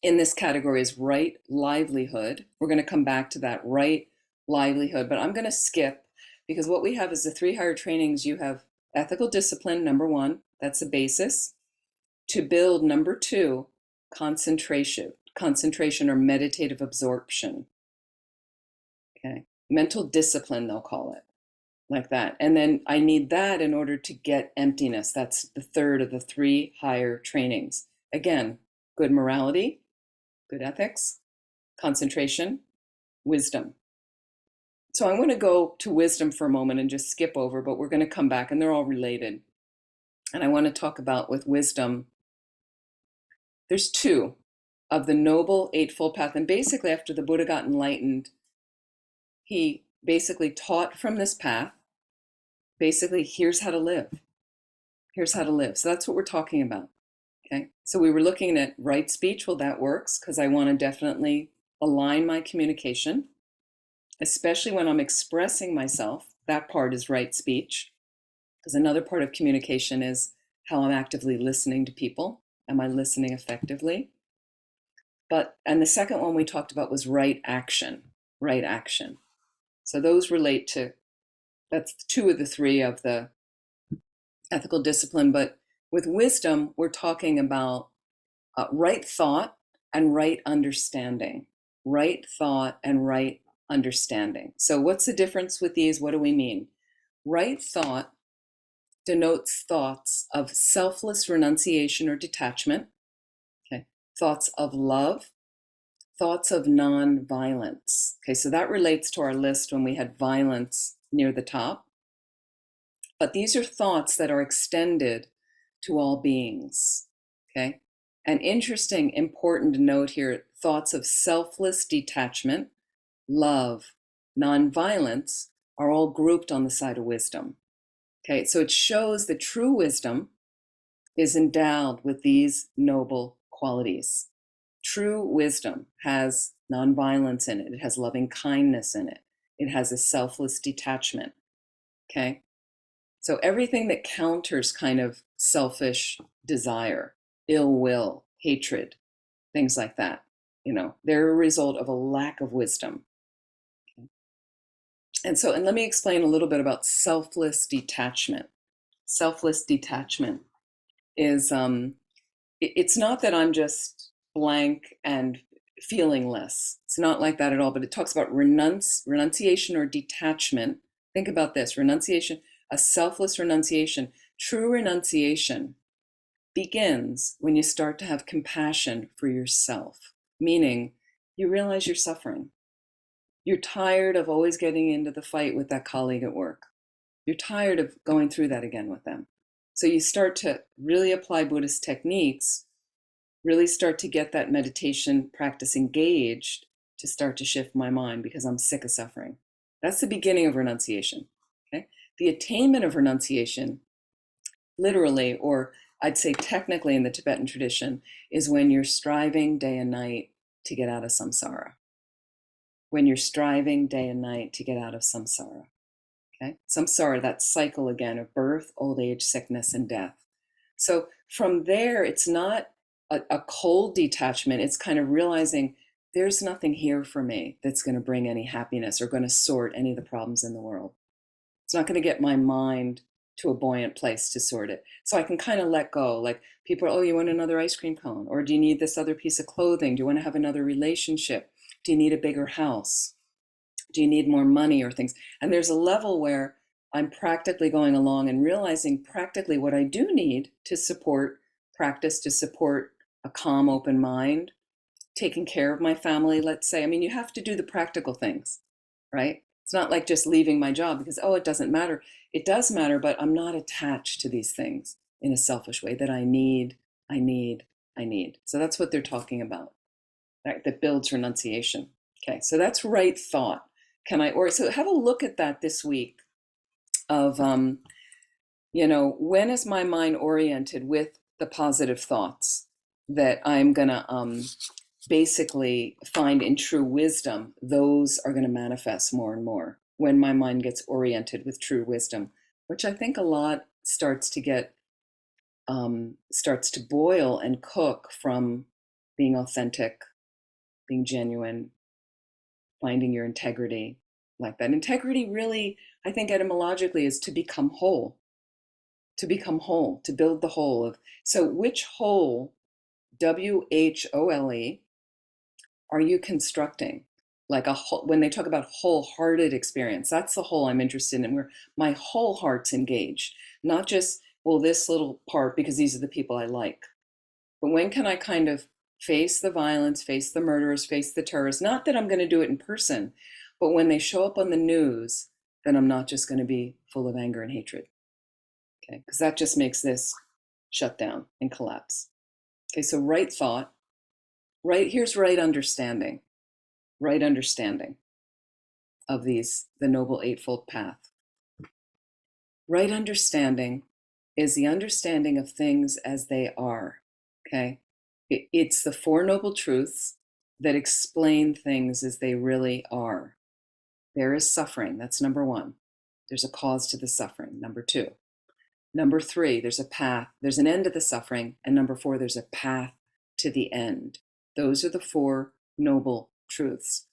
this category is right livelihood. We're going to come back to that right livelihood, but I'm going to skip because what we have is the three higher trainings. You have ethical discipline, number one, that's the basis. to build number 2, concentration or meditative absorption. Okay, mental discipline, they'll call it, like that. And then I need that in order to get emptiness. That's the third of the 3 higher trainings. Again, good morality, good ethics, concentration, wisdom. So I'm going to go to wisdom for a moment and just skip over, but we're going to come back, and they're all related. And I want to talk about, with wisdom, there's 2 of the Noble Eightfold Path. And basically, after the Buddha got enlightened, he basically taught from this path. Basically, here's how to live. Here's how to live. So that's what we're talking about. Okay. So we were looking at right speech. Well, that works because I want to definitely align my communication, especially when I'm expressing myself. That part is right speech. Because another part of communication is how I'm actively listening to people. Am I listening effectively? And the second one we talked about was right action, right action. So those relate to, that's 2 of the 3 of the ethical discipline. But with wisdom, we're talking about right thought and right understanding. Right thought and right understanding. So what's the difference with these? What do we mean? Right thought denotes thoughts of selfless renunciation or detachment, okay? Thoughts of love, thoughts of non-violence. Okay, so that relates to our list when we had violence near the top. But these are thoughts that are extended to all beings, okay? An interesting, important note here, thoughts of selfless detachment, love, non-violence are all grouped on the side of wisdom. Okay, so it shows that true wisdom is endowed with these noble qualities. True wisdom has nonviolence in it. It has loving kindness in it. It has a selfless detachment. Okay, so everything that counters kind of selfish desire, ill will, hatred, things like that, they're a result of a lack of wisdom. Okay. And let me explain a little bit about selfless detachment. Selfless detachment is it's not that I'm just blank and feelingless. It's not like that at all, but it talks about renunciation or detachment. Think about this: renunciation, a selfless renunciation. True renunciation begins when you start to have compassion for yourself, meaning you realize you're suffering. You're tired of always getting into the fight with that colleague at work. You're tired of going through that again with them. So you start to really apply Buddhist techniques, really start to get that meditation practice engaged to start to shift my mind because I'm sick of suffering. That's the beginning of renunciation. Okay? The attainment of renunciation, literally, or I'd say technically in the Tibetan tradition, is when you're striving day and night to get out of samsara. When you're striving day and night to get out of samsara. Okay? Samsara, that cycle again of birth, old age, sickness, and death. So from there, it's not a cold detachment. It's kind of realizing there's nothing here for me that's going to bring any happiness or going to sort any of the problems in the world. It's not going to get my mind to a buoyant place to sort it. So I can kind of let go. Like people are, oh, you want another ice cream cone? Or do you need this other piece of clothing? Do you want to have another relationship? Do you need a bigger house? Do you need more money or things? And there's a level where I'm practically going along and realizing practically what I do need to support practice, to support a calm, open mind, taking care of my family, let's say. I mean, you have to do the practical things, right? It's not like just leaving my job because, oh, it doesn't matter. It does matter, but I'm not attached to these things in a selfish way that I need. So that's what they're talking about, right? That builds renunciation. Okay, so that's right thought. So have a look at that this week of, when is my mind oriented with the positive thoughts that I'm going to basically find in true wisdom, those are going to manifest more and more when my mind gets oriented with true wisdom, which I think a lot starts to boil and cook from being authentic, being genuine, finding your integrity, like that. Integrity really, I think etymologically, is to become whole, to become whole, to build the whole of. So which whole, WHOLE, are you constructing? Like a whole, when they talk about wholehearted experience, that's the whole I'm interested in, where my whole heart's engaged, not just, well, this little part because these are the people I like. But when can I kind of face the violence, face the murderers, face the terrorists? Not that I'm going to do it in person, but when they show up on the news, then I'm not just going to be full of anger and hatred. Okay, because that just makes this shut down and collapse. Okay, so right thought, here's right understanding of these, the Noble Eightfold Path. Right understanding is the understanding of things as they are, okay? It's the Four Noble Truths that explain things as they really are. There is suffering, that's number one. There's a cause to the suffering, number two. Number three, there's a path, there's an end to the suffering. And number four, there's a path to the end. Those are the Four Noble Truths.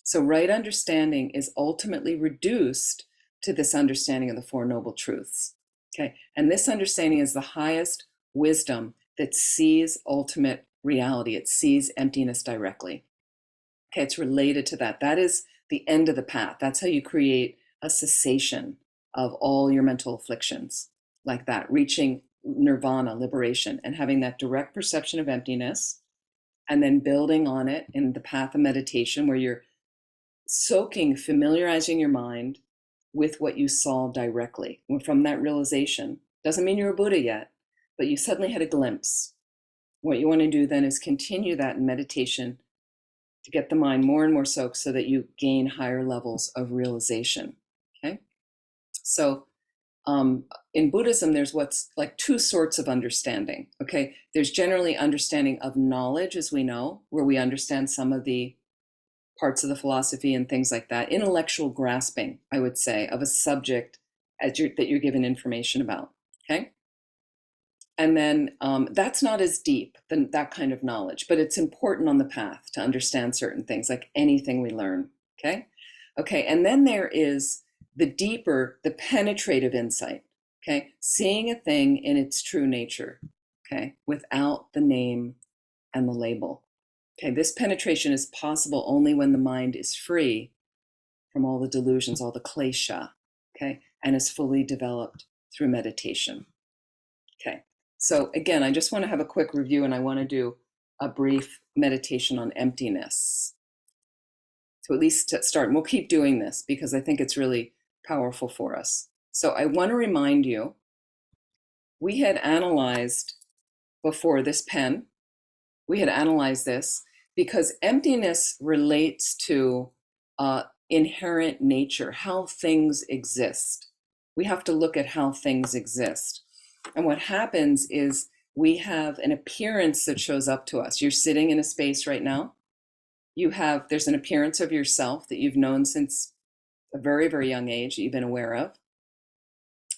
So right understanding is ultimately reduced to this understanding of the Four Noble Truths. Okay, and this understanding is the highest wisdom that sees ultimate reality. It sees emptiness directly. Okay, it's related to that. That is the end of the path. That's how you create a cessation of all your mental afflictions, like that, reaching nirvana, liberation, and having that direct perception of emptiness, and then building on it in the path of meditation, where you're soaking, familiarizing your mind with what you saw directly. From that realization, doesn't mean you're a Buddha yet, but you suddenly had a glimpse. What you want to do then is continue that in meditation to get the mind more and more soaked so that you gain higher levels of realization. Okay? So in Buddhism, there's what's like two sorts of understanding. Okay? There's generally understanding of knowledge, as we know, where we understand some of the parts of the philosophy and things like that. Intellectual grasping, I would say, of a subject that you're given information about. Okay? And then that's not as deep than that kind of knowledge, but it's important on the path to understand certain things, like anything we learn. Okay? Okay, and then there is the deeper, the penetrative insight. Okay? Seeing a thing in its true nature. Okay? Without the name and the label. Okay, this penetration is possible only when the mind is free from all the delusions, all the klesha, okay, and is fully developed through meditation. Okay, so again, I just want to have a quick review, and I want to do a brief meditation on emptiness. So at least to start, and we'll keep doing this because I think it's really powerful for us. So I want to remind you, we had analyzed before this pen, we had analyzed this because emptiness relates to inherent nature, how things exist. We have to look at how things exist. And what happens is we have an appearance that shows up to us. You're sitting in a space right now. There's an appearance of yourself that you've known since a very, very young age that you've been aware of.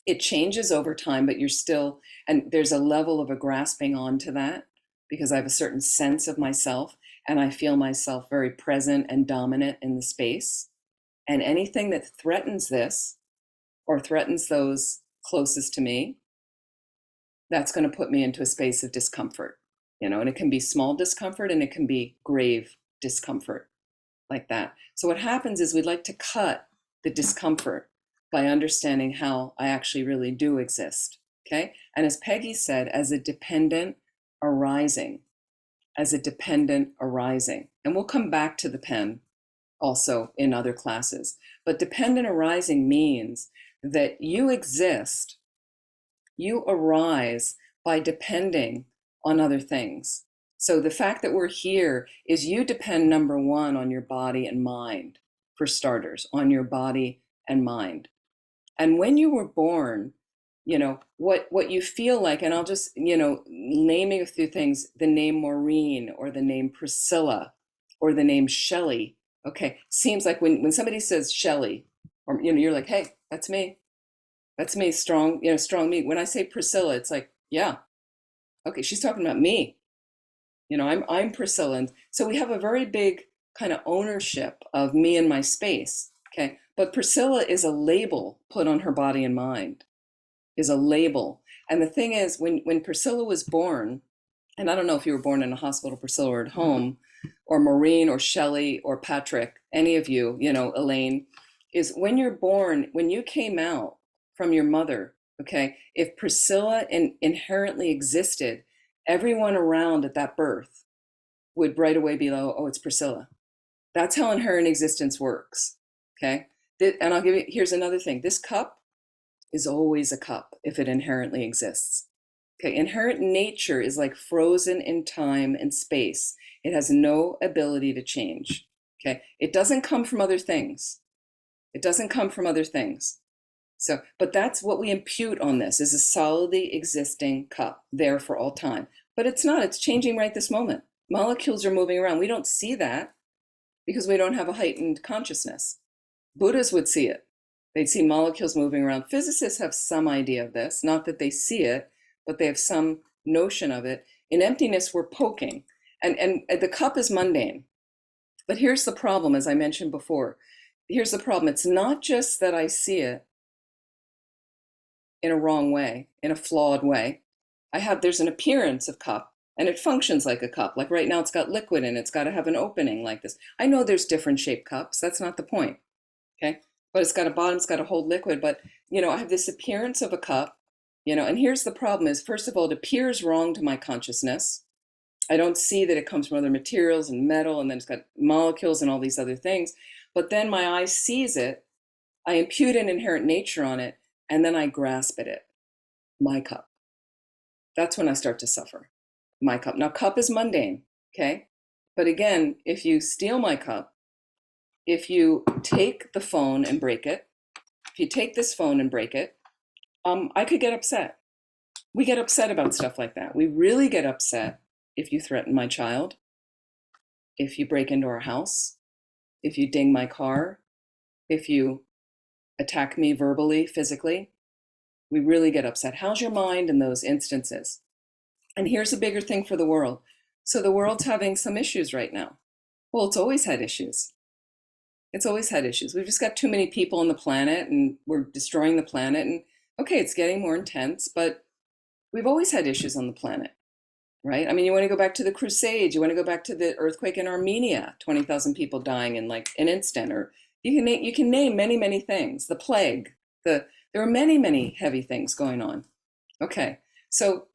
It changes over time, but you're still, and there's a level of a grasping onto that because I have a certain sense of myself and I feel myself very present and dominant in the space. And anything that threatens this or threatens those closest to me, that's going to put me into a space of discomfort, and it can be small discomfort and it can be grave discomfort like that. So what happens is we'd like to cut the discomfort by understanding how I actually really do exist. Okay. And as Peggy said, as a dependent arising, and we'll come back to the pen also in other classes, but dependent arising means that you exist, you arise by depending on other things. So the fact that we're here is you depend, number one, on your body and mind, for starters, on your body and mind. And when you were born, what you feel like, and I'll just, naming a few things, the name Maureen or the name Priscilla or the name Shelley, okay, seems like when somebody says Shelley, or, you're like, hey, that's me. That's me, strong, strong me. When I say Priscilla, it's like, yeah, okay, she's talking about me. I'm Priscilla. And so we have a very big kind of ownership of me and my space. Okay. But Priscilla is a label put on her body and mind. is a label. And the thing is, when Priscilla was born, and I don't know if you were born in a hospital, Priscilla, or at home, or Maureen, or Shelley, or Patrick, any of you, Elaine, is when you're born, when you came out from your mother, okay, if Priscilla inherently existed, everyone around at that birth would right away be like, oh, it's Priscilla. That's how inherent existence works, okay? And I'll give you, here's another thing. This cup is always a cup if it inherently exists. Okay, inherent nature is like frozen in time and space. It has no ability to change. Okay, it doesn't come from other things. It doesn't come from other things. So, but that's what we impute on this is a solidly existing cup there for all time. But it's not, it's changing right this moment. Molecules are moving around. We don't see that because we don't have a heightened consciousness. Buddhas would see it. They'd see molecules moving around. Physicists have some idea of this, not that they see it, but they have some notion of it. In emptiness, we're poking. And the cup is mundane. But here's the problem, as I mentioned before. Here's the problem. It's not just that I see it in a wrong way, in a flawed way. There's an appearance of cup, and it functions like a cup. Like right now, it's got liquid in it. It's got to have an opening like this. I know there's different shaped cups. That's not the point. Okay, but it's got a bottom, it's got to hold liquid. But I have this appearance of a cup, and here's the problem is, first of all, it appears wrong to my consciousness. I don't see that it comes from other materials and metal, and then it's got molecules and all these other things. But then my eye sees it, I impute an inherent nature on it, and then I grasp at it. My cup. That's when I start to suffer. My cup. Now, cup is mundane, okay? But again, if you steal my cup, if you take the phone and break it, if you take this phone and break it, I could get upset. We get upset about stuff like that. We really get upset if you threaten my child, if you break into our house, if you ding my car, if you attack me verbally, physically. We really get upset. How's your mind in those instances? And here's a bigger thing for the world. So the world's having some issues right now. Well, it's always had issues. It's always had issues. We've just got too many people on the planet and we're destroying the planet. And okay, it's getting more intense, but we've always had issues on the planet, right? I mean, you want to go back to the Crusades, you want to go back to the earthquake in Armenia, 20,000 people dying in like an instant, or you can name many, many things, the plague, there are many, many heavy things going on. Okay, so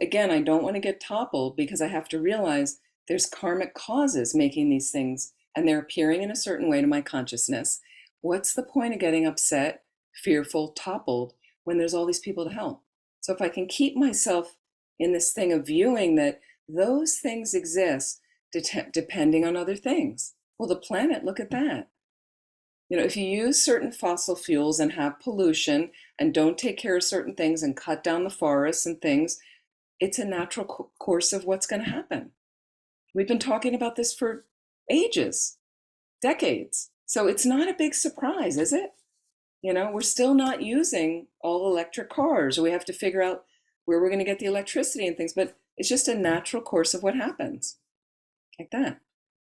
again, I don't want to get toppled because I have to realize there's karmic causes making these things and they're appearing in a certain way to my consciousness. What's the point of getting upset, fearful, toppled when there's all these people to help? So if I can keep myself in this thing of viewing that those things exist depending on other things. Well, the planet, look at that. If you use certain fossil fuels and have pollution and don't take care of certain things and cut down the forests and things, it's a natural course of what's going to happen. We've been talking about this for ages, decades. So it's not a big surprise, is it? We're still not using all electric cars, or we have to figure out where we're going to get the electricity and things, but it's just a natural course of what happens, like that.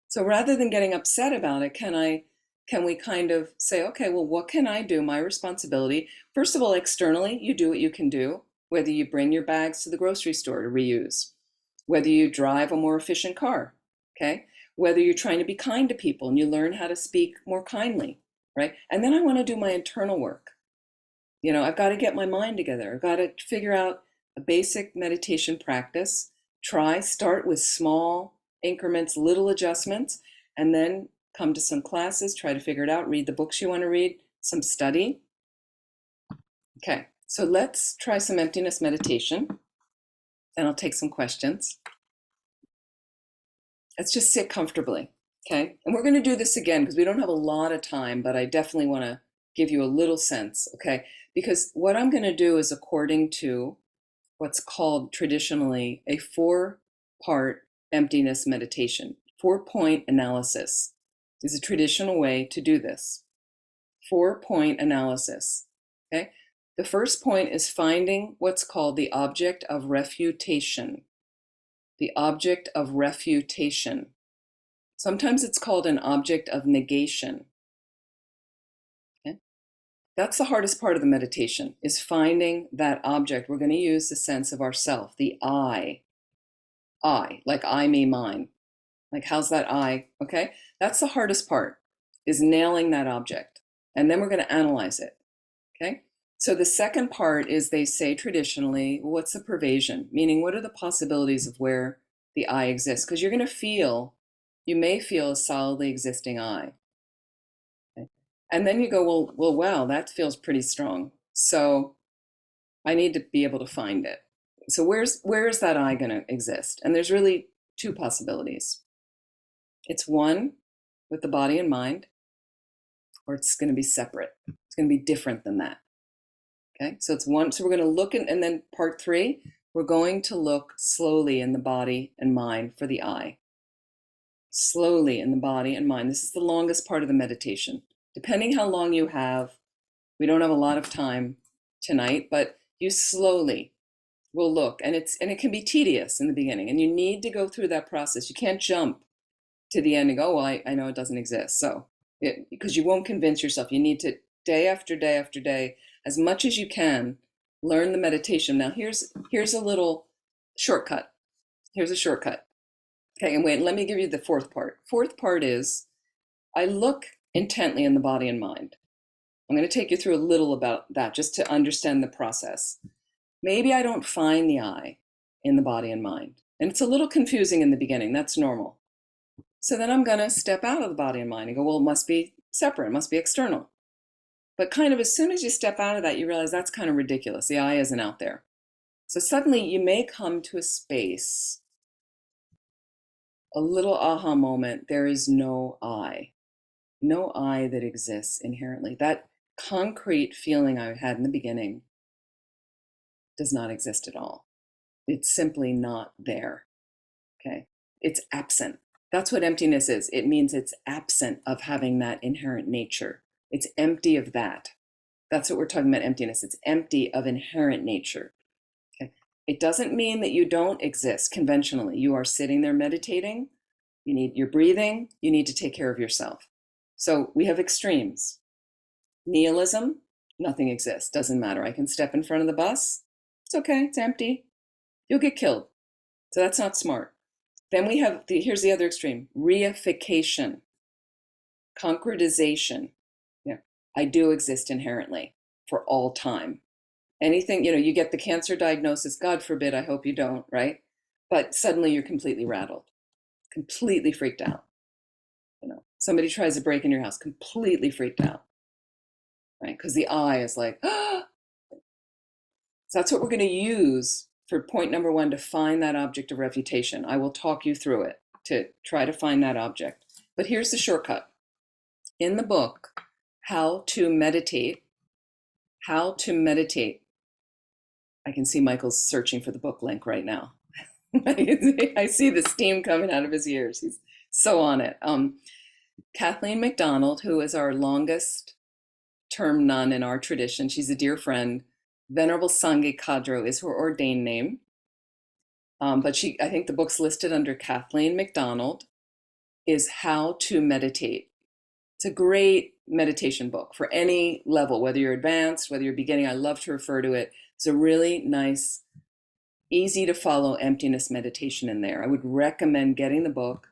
So rather than getting upset about it, can we kind of say, okay, well, what can I do? My responsibility. First of all, externally, you do what you can do, whether you bring your bags to the grocery store to reuse, whether you drive a more efficient car, okay? Whether you're trying to be kind to people and you learn how to speak more kindly, right? And then I want to do my internal work. I've got to get my mind together. I've got to figure out a basic meditation practice. Start with small increments, little adjustments, and then come to some classes, try to figure it out, read the books you want to read, some study. Okay, so let's try some emptiness meditation. Then I'll take some questions. Let's just sit comfortably, okay? And we're going to do this again because we don't have a lot of time, but I definitely want to give you a little sense, okay? Because what I'm going to do is according to what's called traditionally a 4-part emptiness meditation. 4-point analysis is a traditional way to do this. 4-point analysis, okay? The first point is finding what's called the object of refutation. The object of refutation. Sometimes it's called an object of negation. Okay? That's the hardest part of the meditation, is finding that object. We're going to use the sense of ourself, the I, like I, me, mine. Like, how's that I? Okay. That's the hardest part, is nailing that object. And then we're going to analyze it. Okay. So the second part is, they say traditionally, what's the pervasion? Meaning, what are the possibilities of where the I exists? Because you're going to feel, you may feel a solidly existing I. Okay. And then you go, well, wow, that feels pretty strong. So I need to be able to find it. So where is that I going to exist? And there's really two possibilities. It's one with the body and mind, or it's going to be separate. It's going to be different than that. Okay, so it's one. So we're going to look in, and then part three, we're going to look slowly in the body and mind for the I. Slowly in the body and mind. This is the longest part of the meditation. Depending how long you have, we don't have a lot of time tonight, but you slowly will look, and it can be tedious in the beginning, and you need to go through that process. You can't jump to the end and go, well, I know it doesn't exist. So, because you won't convince yourself, you need to, day after day after day, as much as you can, learn the meditation. Now, here's a little shortcut. Here's a shortcut. Okay, and wait, let me give you the fourth part. Fourth part is, I look intently in the body and mind. I'm going to take you through a little about that just to understand the process. Maybe I don't find the I in the body and mind. And it's a little confusing in the beginning. That's normal. So then I'm going to step out of the body and mind and go, well, it must be separate. It must be external. But kind of as soon as you step out of that, you realize that's kind of ridiculous. The I isn't out there. So suddenly you may come to a space, a little aha moment. There is no I that exists inherently. That concrete feeling I had in the beginning does not exist at all. It's simply not there. Okay. It's absent. That's what emptiness is. It means it's absent of having that inherent nature. It's empty of that. That's what we're talking about, emptiness. It's empty of inherent nature. Okay. It doesn't mean that you don't exist conventionally. You are sitting there meditating. You're breathing. You need to take care of yourself. So we have extremes. Nihilism, nothing exists. Doesn't matter. I can step in front of the bus. It's okay. It's empty. You'll get killed. So that's not smart. Then we have, here's the other extreme, reification, concretization. Yeah, I do exist inherently for all time. Anything, you get the cancer diagnosis, God forbid, I hope you don't, right? But suddenly you're completely rattled, completely freaked out. Somebody tries to break in your house, completely freaked out, right? Because the I is like, ah. So that's what we're going to use for point number one, to find that object of refutation. I will talk you through it to try to find that object. But here's the shortcut. In the book, How to Meditate, I can see Michael's searching for the book link right now. I see the steam coming out of his ears. He's so on it. Kathleen McDonald, who is our longest term nun in our tradition, she's a dear friend. Venerable Sangye Kadro is her ordained name. But I think the book's listed under Kathleen McDonald, is How to Meditate. It's a great meditation book for any level, whether you're advanced, whether you're beginning. I love to refer to it. It's a really nice, easy to follow emptiness meditation in there. I would recommend getting the book.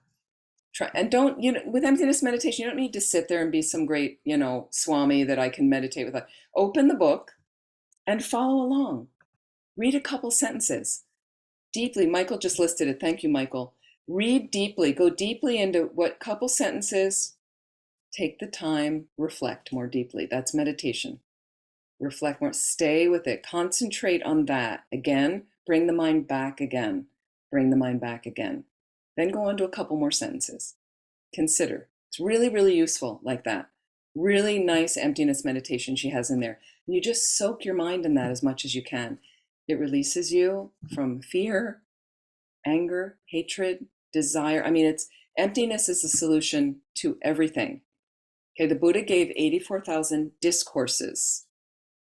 And don't, with emptiness meditation, you don't need to sit there and be some great, Swami that I can meditate with. Open the book and follow along. Read a couple sentences. Deeply, Michael just listed it. Thank you, Michael. Read deeply, go deeply into what couple sentences, take the time, reflect more deeply. That's meditation. Reflect more, stay with it, concentrate on that. Again, bring the mind back again. Bring the mind back again. Then go on to a couple more sentences. Consider. It's really, really useful like that. Really nice emptiness meditation she has in there. And you just soak your mind in that as much as you can. It releases you from fear, anger, hatred, desire. Emptiness is the solution to everything. Okay, the Buddha gave 84,000 discourses.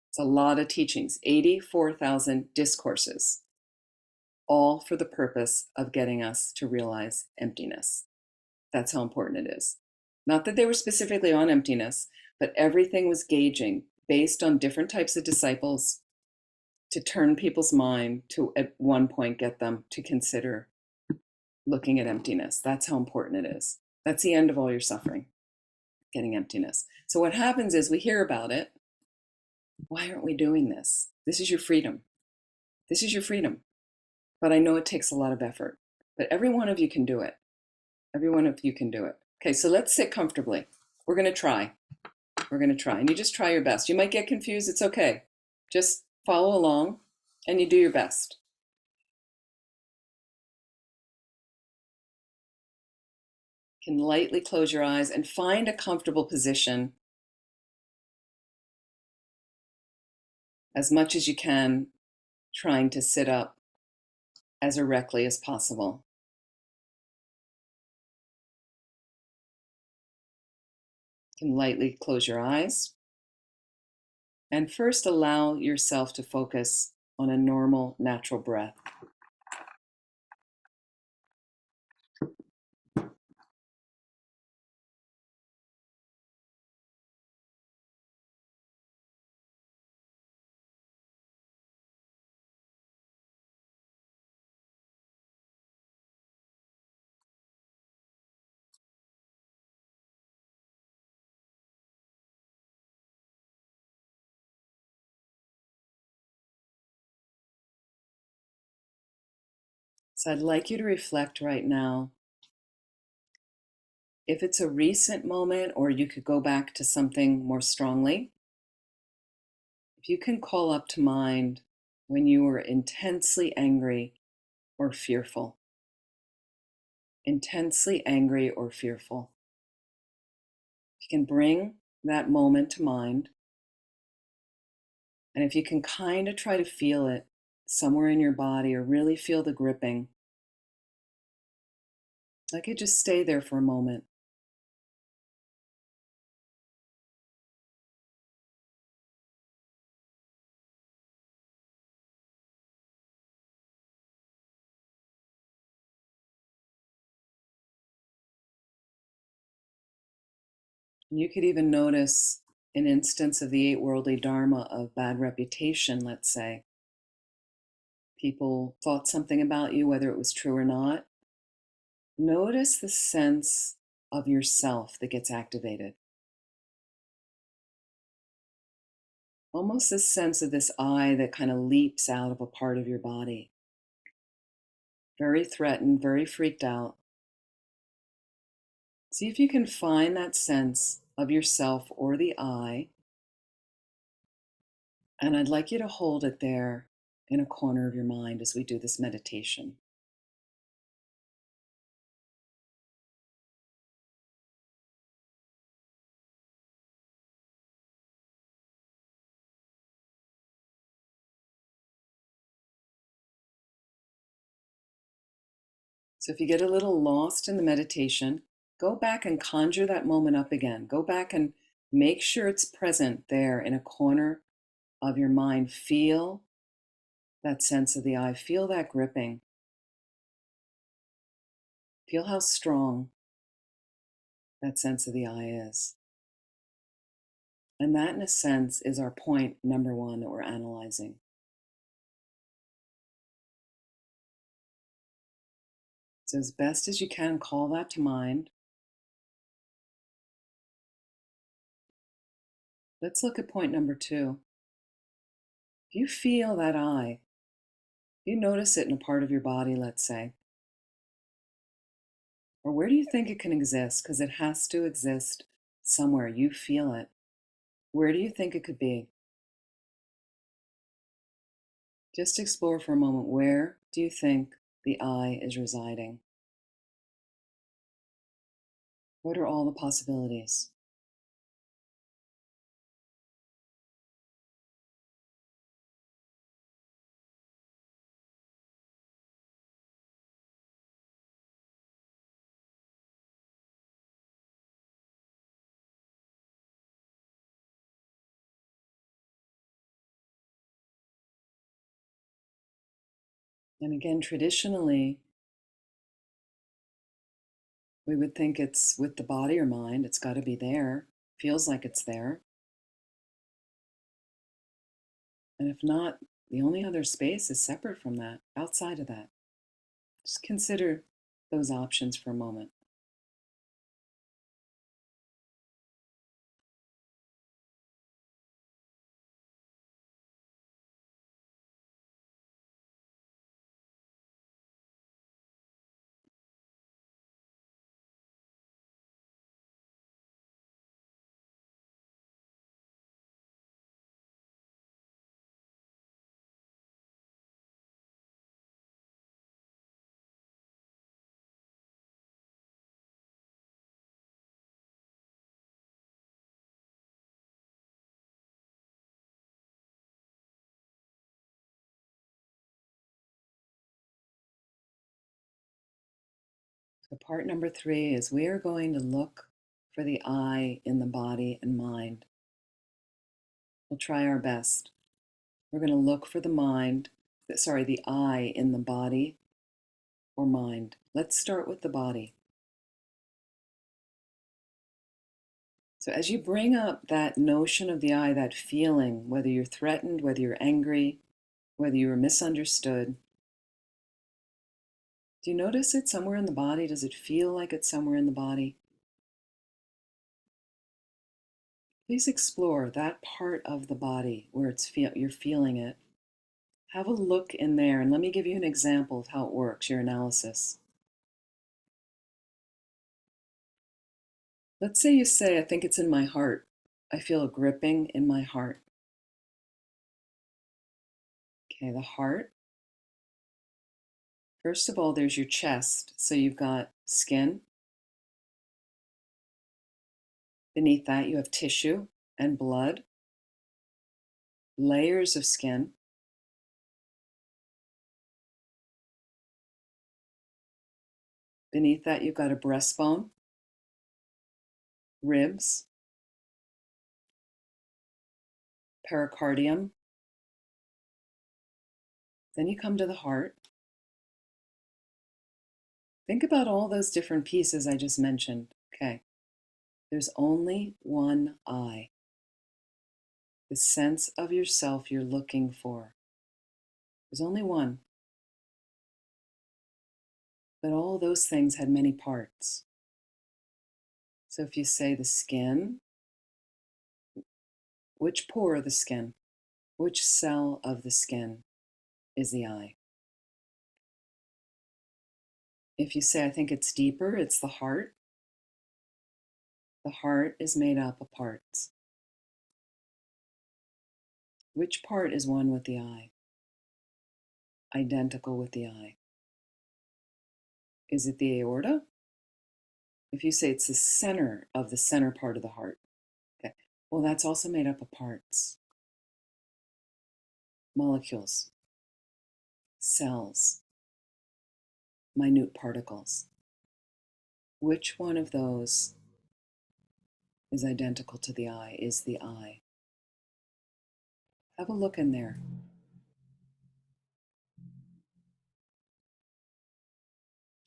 It's a lot of teachings, 84,000 discourses, all for the purpose of getting us to realize emptiness. That's how important it is. Not that they were specifically on emptiness, but everything was gauging. based on different types of disciples to turn people's mind to, at one point, get them to consider looking at emptiness. That's how important it is. That's the end of all your suffering, getting emptiness. So what happens is we hear about it. Why aren't we doing this? This is your freedom. This is your freedom. But I know it takes a lot of effort. But every one of you can do it. Every one of you can do it. Okay, so let's sit comfortably. We're going to try. We're going to try. And you just try your best. You might get confused. It's okay. Just follow along and you do your best. You can lightly close your eyes and find a comfortable position as much as you can, trying to sit up as erectly as possible. You can lightly close your eyes and first allow yourself to focus on a normal, natural breath. So I'd like you to reflect right now. If it's a recent moment, or you could go back to something more strongly, if you can call up to mind when you were intensely angry or fearful, intensely angry or fearful, if you can bring that moment to mind, and if you can kind of try to feel it somewhere in your body or really feel the gripping, I could just stay there for a moment. You could even notice an instance of the eight worldly dharma of bad reputation, let's say. People thought something about you, whether it was true or not. Notice the sense of yourself that gets activated. Almost this sense of this I that kind of leaps out of a part of your body. Very threatened, very freaked out. See if you can find that sense of yourself or the I. And I'd like you to hold it there in a corner of your mind as we do this meditation. So if you get a little lost in the meditation, go back and conjure that moment up again. Go back and make sure it's present there in a corner of your mind. Feel that sense of the I. Feel that gripping. Feel how strong that sense of the I is. And that, in a sense, is our point number one that we're analyzing. So as best as you can, call that to mind. Let's look at point number two. If you feel that I, if you notice it in a part of your body, let's say, or where do you think it can exist? Because it has to exist somewhere. You feel it. Where do you think it could be? Just explore for a moment. Where do you think the I is residing? What are all the possibilities? And again, traditionally, we would think it's with the body or mind. It's got to be there. Feels like it's there. And if not, the only other space is separate from that, outside of that. Just consider those options for a moment. So part number 3 is we are going to look for the I in the body and mind. We'll try our best. We're going to look for the I in the body or mind. Let's start with the body. So as you bring up that notion of the I, that feeling, whether you're threatened, whether you're angry, whether you were misunderstood, do you notice it somewhere in the body? Does it feel like it's somewhere in the body? Please explore that part of the body where you're feeling it. Have a look in there, and let me give you an example of how it works, your analysis. Let's say you say, I think it's in my heart. I feel a gripping in my heart. Okay, the heart. First of all, there's your chest. So you've got skin. Beneath that, you have tissue and blood, layers of skin. Beneath that, you've got a breastbone, ribs, pericardium. Then you come to the heart. Think about all those different pieces I just mentioned. Okay, there's only one I, the sense of yourself you're looking for. There's only one. But all those things had many parts. So if you say the skin, which pore of the skin, which cell of the skin is the I? If you say, I think it's deeper, it's the heart. The heart is made up of parts. Which part is one with the I? Identical with the I? Is it the aorta? If you say it's the center of the center part of the heart, okay, well, that's also made up of parts, molecules, cells, minute particles. Which one of those is identical to the I, is the I? Have a look in there.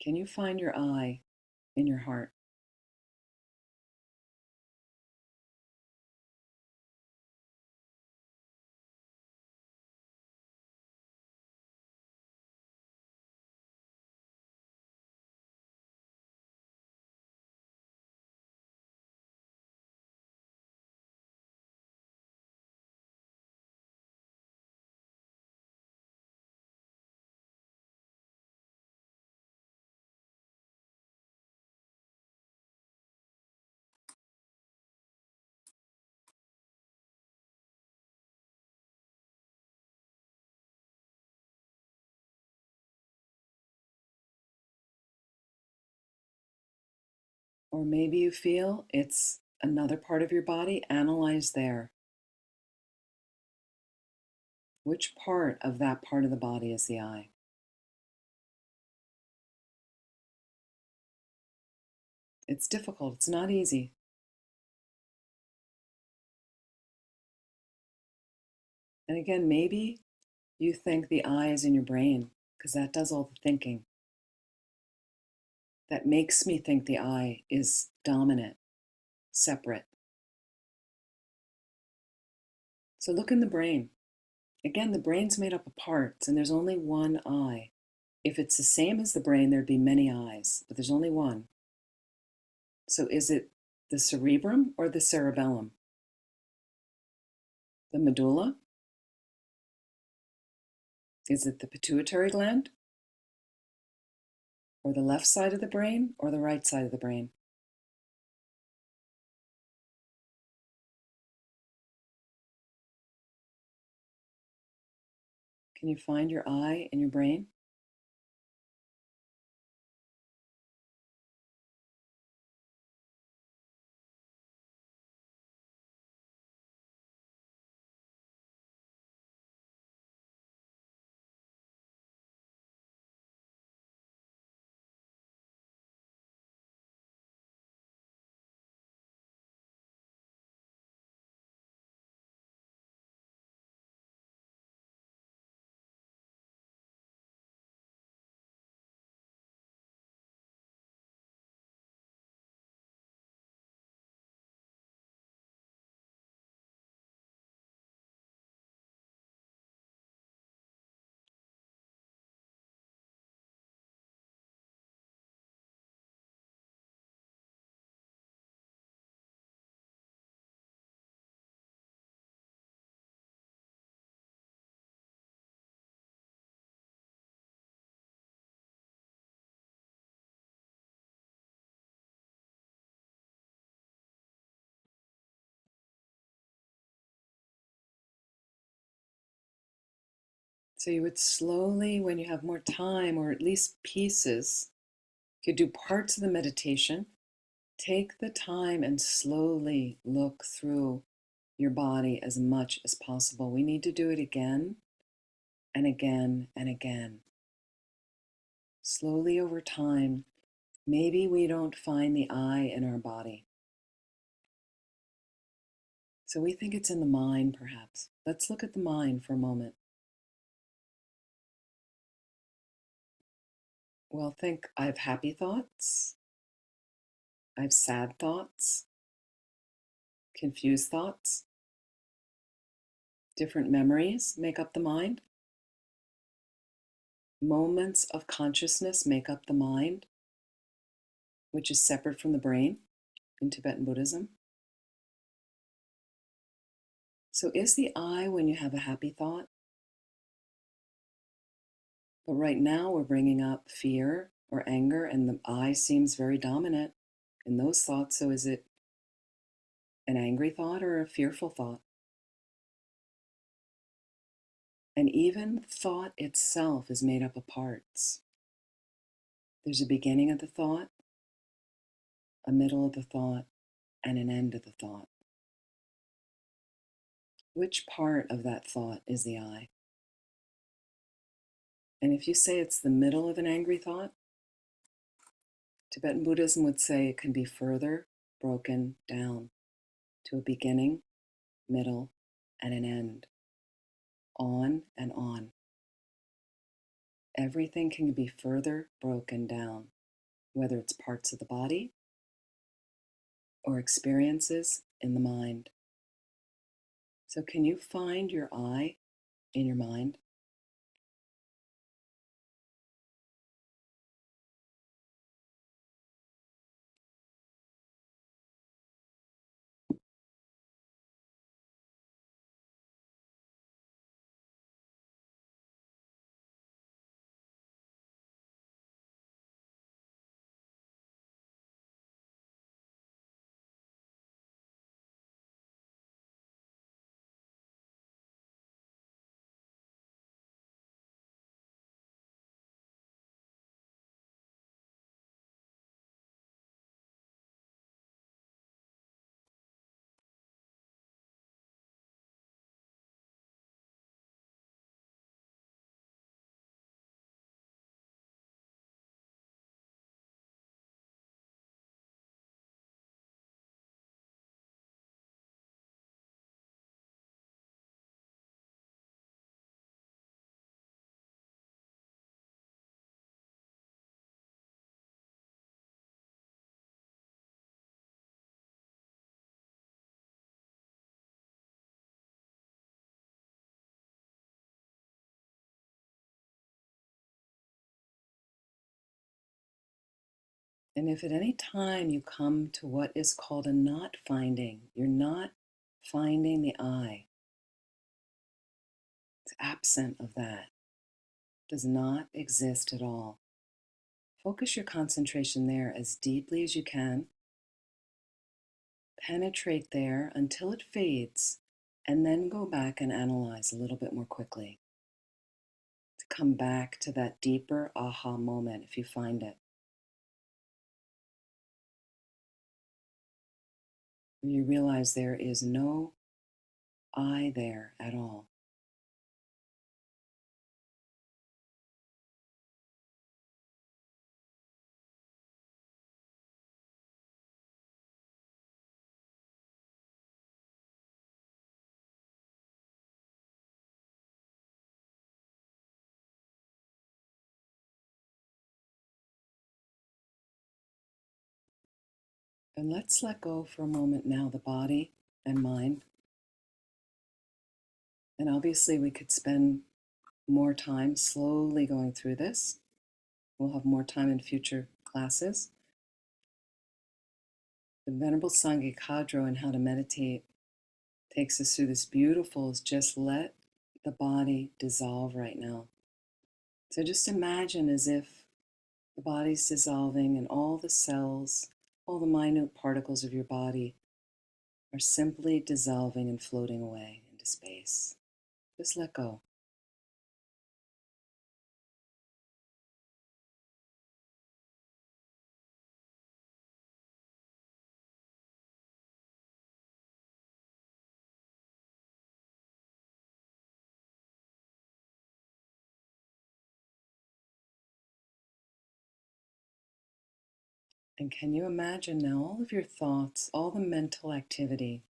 Can you find your I in your heart? Or maybe you feel it's another part of your body. Analyze there. Which part of that part of the body is the I? It's difficult. It's not easy. And again, maybe you think the I is in your brain because that does all the thinking. That makes me think the I is dominant, separate. So look in the brain. Again, the brain's made up of parts, and there's only one eye. If it's the same as the brain, there'd be many eyes, but there's only one. So is it the cerebrum or the cerebellum? The medulla? Is it the pituitary gland? Or the left side of the brain or the right side of the brain? Can you find your eye in your brain? So you would slowly, when you have more time, or at least pieces, you could do parts of the meditation. Take the time and slowly look through your body as much as possible. We need to do it again and again and again. Slowly over time, maybe we don't find the I in our body. So we think it's in the mind, perhaps. Let's look at the mind for a moment. Well, think I have happy thoughts, I have sad thoughts, confused thoughts, different memories make up the mind. Moments of consciousness make up the mind, which is separate from the brain in Tibetan Buddhism. So is the I when you have a happy thought? But right now we're bringing up fear or anger, and the I seems very dominant in those thoughts. So is it an angry thought or a fearful thought? And even thought itself is made up of parts. There's a beginning of the thought, a middle of the thought, and an end of the thought. Which part of that thought is the I? And if you say it's the middle of an angry thought, Tibetan Buddhism would say it can be further broken down to a beginning, middle, and an end, on and on. Everything can be further broken down, whether it's parts of the body or experiences in the mind. So can you find your I in your mind? And if at any time you come to what is called a not finding, you're not finding the I, it's absent of that, does not exist at all. Focus your concentration there as deeply as you can. Penetrate there until it fades, and then go back and analyze a little bit more quickly. To come back to that deeper aha moment if you find it. Where you realize there is no I there at all. And let's let go for a moment now, the body and mind. And obviously, we could spend more time slowly going through this. We'll have more time in future classes. The Venerable Sangye Kadro and How to Meditate takes us through this beautiful is just let the body dissolve right now. So just imagine as if the body's dissolving and all the cells, all the minute particles of your body are simply dissolving and floating away into space. Just let go. And can you imagine now all of your thoughts, all the mental activity,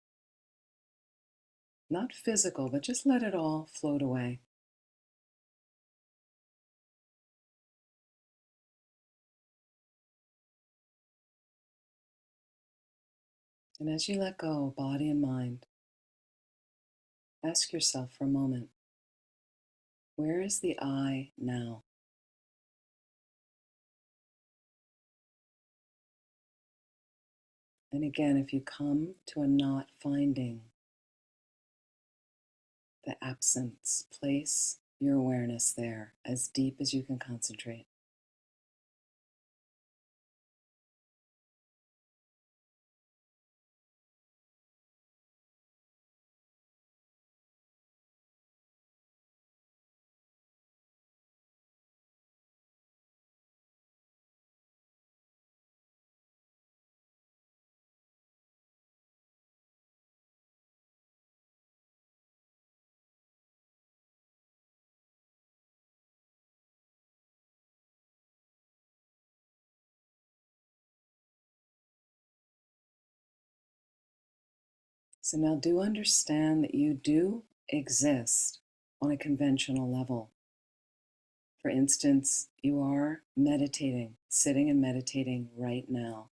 not physical, but just let it all float away. And as you let go, body and mind, ask yourself for a moment, where is the I now? And again, if you come to a not finding, the absence, place your awareness there as deep as you can concentrate. So now do understand that you do exist on a conventional level. For instance, you are meditating, sitting and meditating right now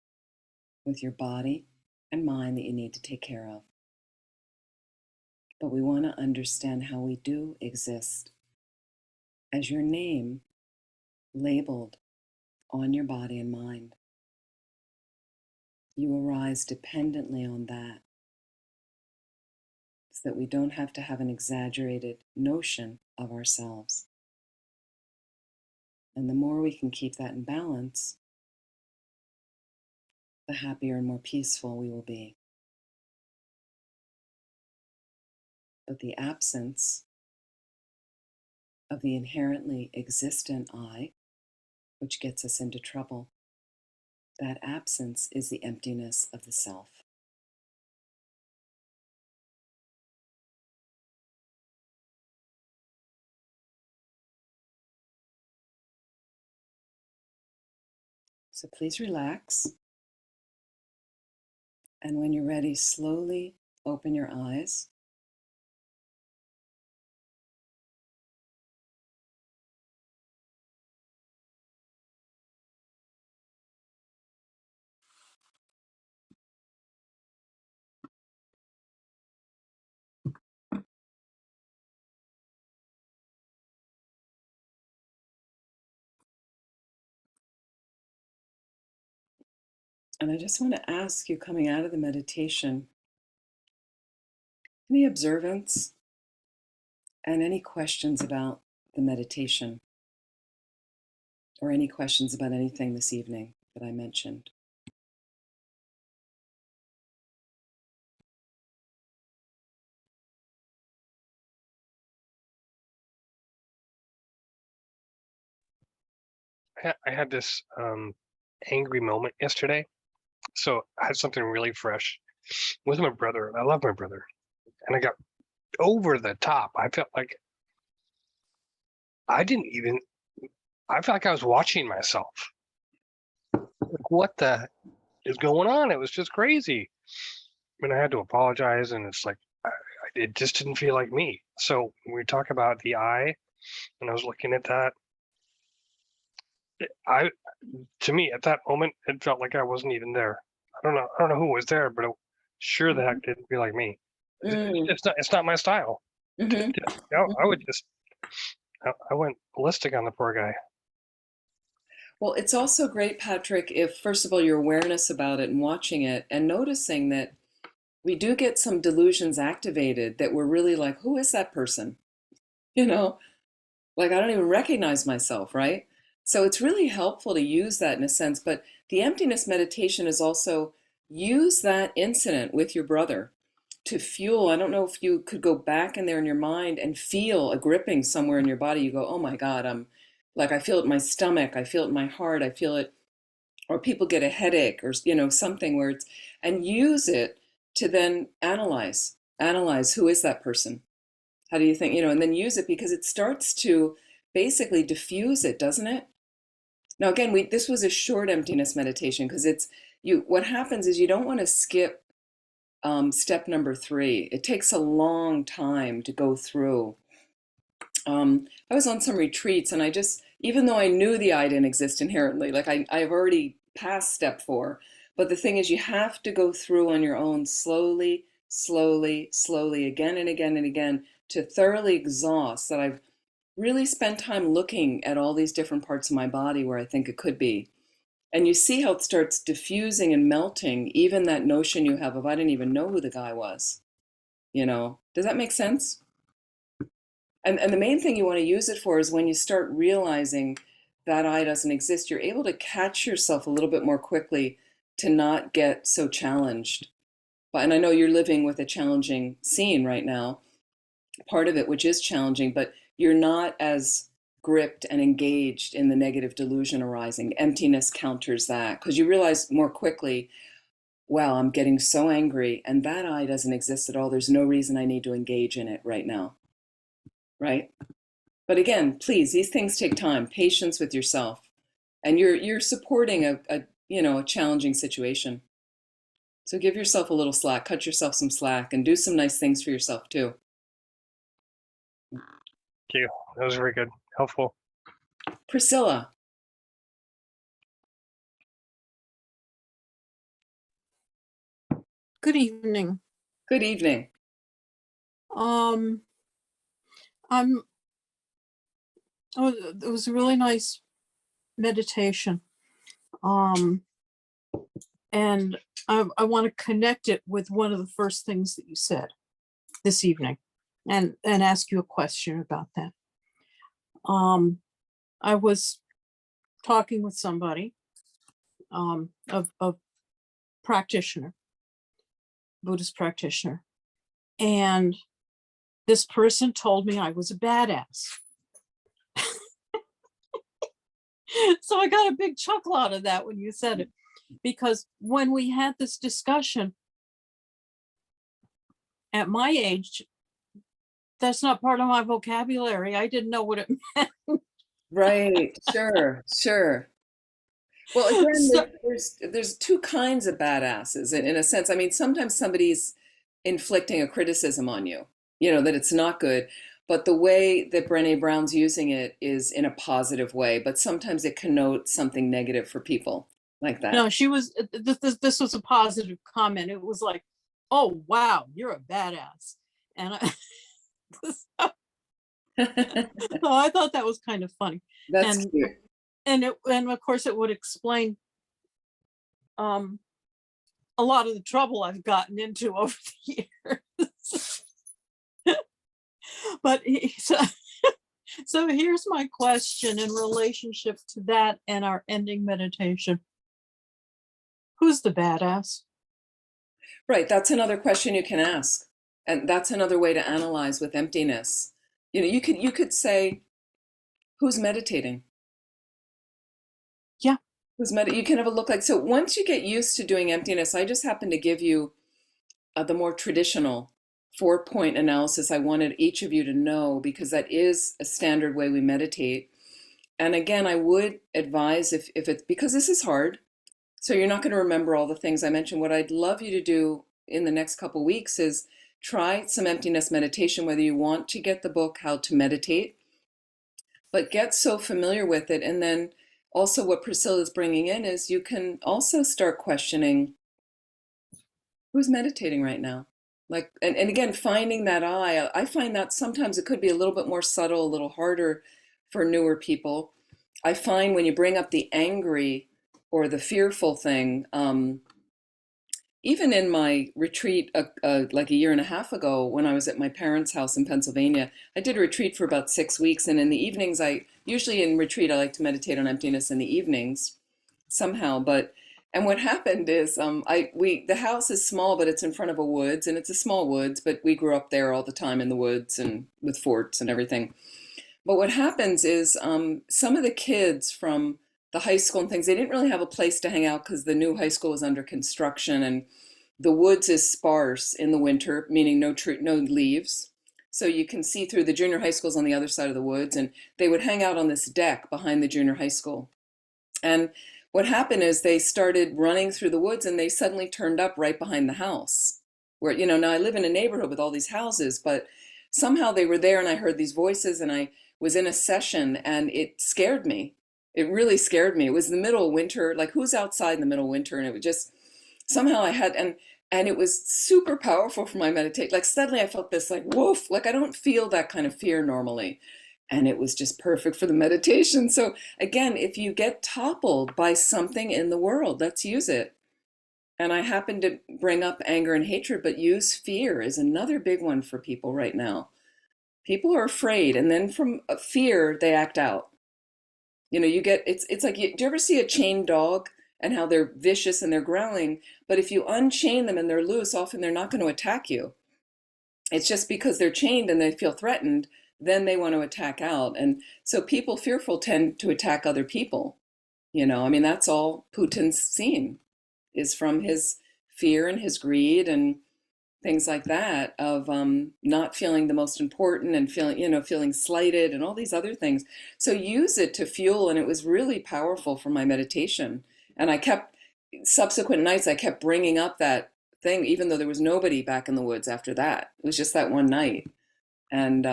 with your body and mind that you need to take care of. But we want to understand how we do exist as your name labeled on your body and mind. You arise dependently on that so that we don't have to have an exaggerated notion of ourselves. And the more we can keep that in balance, the happier and more peaceful we will be. But the absence of the inherently existent I, which gets us into trouble, that absence is the emptiness of the self. So please relax. And when you're ready, slowly open your eyes. And I just want to ask you, coming out of the meditation, any observance and any questions about the meditation or any questions about anything this evening that I mentioned? I had this angry moment yesterday. So I had something really fresh with my brother. I love my brother. And I got over the top. I felt like I didn't even, I felt like I was watching myself. Like, what the is going on? It was just crazy. I mean, I had to apologize, and it's like, it just didn't feel like me. So when we talk about the I, and I was looking at that, I, to me, at that moment, it felt like I wasn't even there. I don't know who was there, but it sure the heck didn't feel like me. Mm. It's not my style. Mm-hmm. I would just, I went ballistic on the poor guy. Well, it's also great, Patrick, if first of all your awareness about it and watching it and noticing that we do get some delusions activated that we're really like, who is that person? You know, like I don't even recognize myself, right? So it's really helpful to use that in a sense. But the emptiness meditation is also use that incident with your brother to fuel. I don't know if you could go back in there in your mind and feel a gripping somewhere in your body. You go, oh my God, I'm like, I feel it in my stomach. I feel it in my heart. I feel it, or people get a headache or, something where it's, and use it to then analyze who is that person? How do you think, and then use it because it starts to basically diffuse it, doesn't it? Now, again, this was a short emptiness meditation because what happens is you don't want to skip step number 3. It takes a long time to go through. I was on some retreats and even though I knew the I didn't exist inherently, like I've already passed step 4, but the thing is you have to go through on your own slowly, slowly, slowly, again and again and again to thoroughly exhaust that I've really spent time looking at all these different parts of my body where I think it could be. And you see how it starts diffusing and melting, even that notion you have of, I didn't even know who the guy was. Does that make sense? And the main thing you want to use it for is when you start realizing that I doesn't exist, you're able to catch yourself a little bit more quickly to not get so challenged. And I know you're living with a challenging scene right now, part of it, which is challenging, but you're not as gripped and engaged in the negative delusion arising. Emptiness counters that because you realize more quickly, wow, I'm getting so angry and that I doesn't exist at all. There's no reason I need to engage in it right now. Right? But again, please, these things take time, patience with yourself. And you're supporting a challenging situation. So give yourself a little slack, cut yourself some slack, and do some nice things for yourself too. Thank you. That was very good. Helpful. Priscilla. Good evening. Good evening. It was a really nice meditation. And I want to connect it with one of the first things that you said this evening and ask you a question about that. I was talking with somebody, of practitioner, Buddhist practitioner, and this person told me I was a badass. So I got a big chuckle out of that when you said it, because when we had this discussion at my age, that's not part of my vocabulary. I didn't know what it meant. Right. Sure. Well, again, So, there's two kinds of badasses in a sense. I mean, sometimes somebody's inflicting a criticism on you, that it's not good. But the way that Brené Brown's using it is in a positive way, but sometimes it connotes something negative for people like that. no, she was, this was a positive comment. It was like, oh, wow, you're a badass. And so I thought that was kind of funny. That's and cute. and of course it would explain a lot of the trouble I've gotten into over the years. But so, so here's my question in relationship to that and our ending meditation. Who's the badass? Right. That's another question you can ask. And that's another way to analyze with emptiness. You know, you could say, who's meditating? Yeah. You can have a look like, so once you get used to doing emptiness, I just happen to give you the more traditional 4-point analysis I wanted each of you to know, because that is a standard way we meditate. And again, I would advise if it's, because this is hard, so you're not going to remember all the things I mentioned. What I'd love you to do in the next couple weeks is try some emptiness meditation, whether you want to get the book, How to Meditate, but get so familiar with it. And then also what Priscilla is bringing in is you can also start questioning, who's meditating right now? Like, and again, finding that I find that sometimes it could be a little bit more subtle, a little harder for newer people. I find when you bring up the angry or the fearful thing, even in my retreat like a year and a half ago when I was at my parents' house in Pennsylvania, I did a retreat for about 6 weeks. And in the evenings, usually in retreat, I like to meditate on emptiness in the evenings somehow. And what happened is the house is small, but it's in front of a woods, and it's a small woods, but we grew up there all the time in the woods and with forts and everything. But what happens is some of the kids from the high school and things, they didn't really have a place to hang out because the new high school was under construction, and the woods is sparse in the winter, meaning no leaves. So you can see through. The junior high school's on the other side of the woods, and they would hang out on this deck behind the junior high school. And what happened is they started running through the woods, and they suddenly turned up right behind the house where, now I live in a neighborhood with all these houses, but somehow they were there, and I heard these voices, and I was in a session, and it scared me. It really scared me. It was the middle of winter, like who's outside in the middle of winter? And it was just, somehow I had, and it was super powerful for my meditation. Like suddenly I felt this like, woof, like I don't feel that kind of fear normally. And it was just perfect for the meditation. So again, if you get toppled by something in the world, let's use it. And I happen to bring up anger and hatred, but use fear is another big one for people right now. People are afraid, and then from fear, they act out. You get, it's like, do you ever see a chained dog and how they're vicious and they're growling? But if you unchain them and they're loose, often they're not going to attack you. It's just because they're chained and they feel threatened, then they want to attack out. And so people fearful tend to attack other people. I mean, that's all Putin's seen is from his fear and his greed and things like that of not feeling the most important and feeling slighted and all these other things. So use it to fuel. And it was really powerful for my meditation. And subsequent nights, I kept bringing up that thing, even though there was nobody back in the woods after that. It was just that one night. And,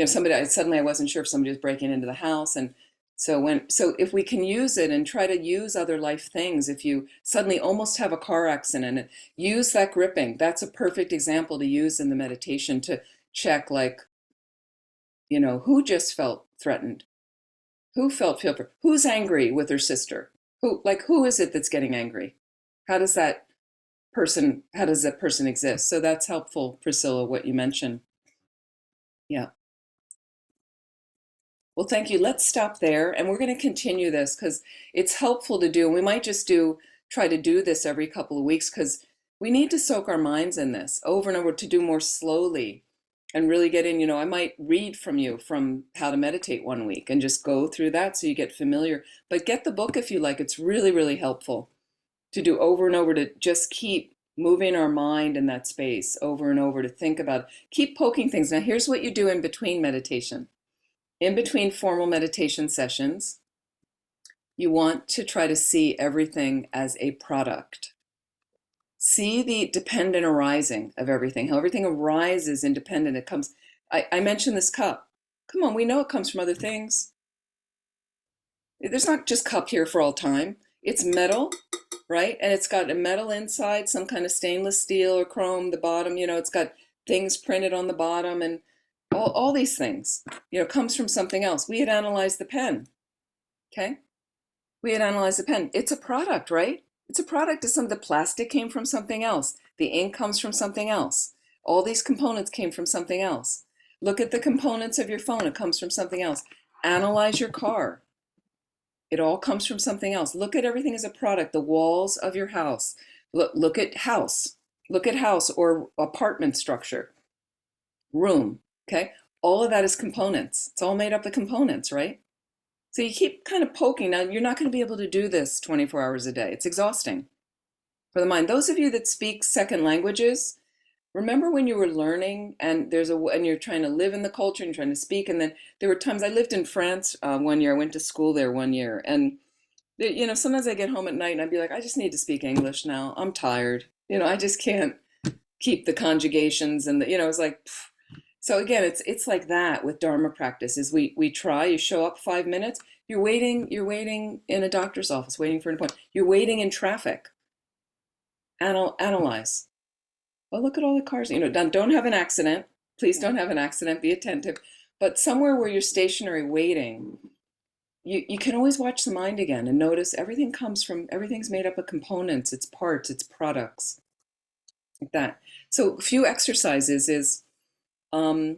suddenly I wasn't sure if somebody was breaking into the house. And so if we can use it and try to use other life things, if you suddenly almost have a car accident, use that gripping. That's a perfect example to use in the meditation to check, like, who just felt threatened? Who felt fearful? Who's angry with their sister? Who is it that's getting angry? How does that person exist? So that's helpful, Priscilla, what you mentioned. Yeah. Well, thank you. Let's stop there. And we're going to continue this because it's helpful to do. And we might just try to do this every couple of weeks because we need to soak our minds in this over and over, to do more slowly and really get in. I might read from you from How to Meditate one week and just go through that so you get familiar. But get the book if you like. It's really, really helpful to do over and over, to just keep moving our mind in that space over and over, to think about it. Keep poking things. Now, here's what you do in between meditation. In between formal meditation sessions, you want to try to see everything as a product. See the dependent arising of everything, how everything arises independent. It comes, I mentioned this cup. Come on, we know it comes from other things. There's not just cup here for all time. It's metal, right? And it's got a metal inside, some kind of stainless steel or chrome, the bottom, it's got things printed on the bottom, and all these things, comes from something else. We had analyzed the pen, okay? We had analyzed the pen. It's a product, right? It's a product of the plastic came from something else. The ink comes from something else. All these components came from something else. Look at the components of your phone. It comes from something else. Analyze your car. It all comes from something else. Look at everything as a product. The walls of your house. Look at house. Look at house or apartment structure. Room. Okay. All of that is components. It's all made up of components, right? So you keep kind of poking. Now, you're not going to be able to do this 24 hours a day. It's exhausting for the mind. Those of you that speak second languages, remember when you were learning and you're trying to live in the culture and you're trying to speak. And then there were times I lived in France 1 year. I went to school there 1 year. And, sometimes I get home at night and I'd be like, I just need to speak English now. I'm tired. I just can't keep the conjugations and it's like, pfft. So again, it's like that with Dharma practice is we try, you show up 5 minutes, you're waiting in a doctor's office, waiting for an appointment. You're waiting in traffic. Analyze. Oh, look at all the cars. Don't have an accident. Please don't have an accident. Be attentive. But somewhere where you're stationary waiting, you can always watch the mind again and notice everything's made up of components, it's parts, it's products. Like that. So a few exercises is, what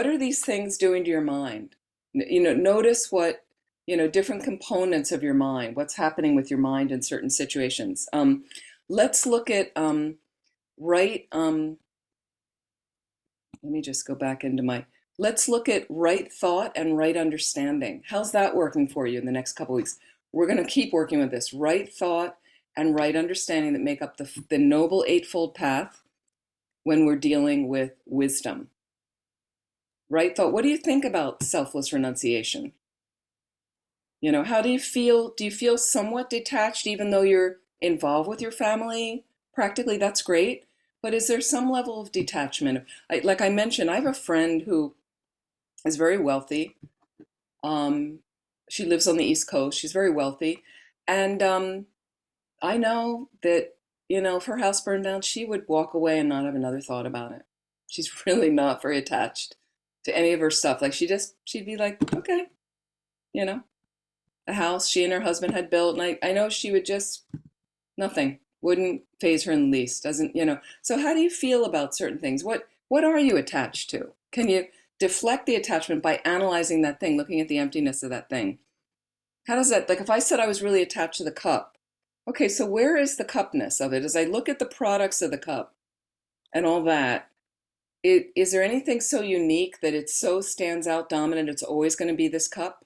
are these things doing to your mind? Notice what, different components of your mind, what's happening with your mind in certain situations. Let's look at right, let me just go back into let's look at right thought and right understanding. How's that working for you in the next couple of weeks? We're going to keep working with this right thought and right understanding that make up the Noble Eightfold Path when we're dealing with wisdom. Right thought. What do you think about selfless renunciation? How do you feel? Do you feel somewhat detached even though you're involved with your family? Practically, that's great. But is there some level of detachment? Like I mentioned, I have a friend who is very wealthy. She lives on the East Coast. She's very wealthy. And I know that, if her house burned down, she would walk away and not have another thought about it. She's really not very attached to any of her stuff. Like she'd be like, okay, a house she and her husband had built. And I know she would just, nothing, wouldn't phase her in the least. Doesn't. So how do you feel about certain things? What are you attached to? Can you deflect the attachment by analyzing that thing, looking at the emptiness of that thing? How does that, like if I said I was really attached to the cup, okay, so where is the cupness of it? As I look at the products of the cup and all that, is there anything so unique that it so stands out dominant, it's always going to be this cup?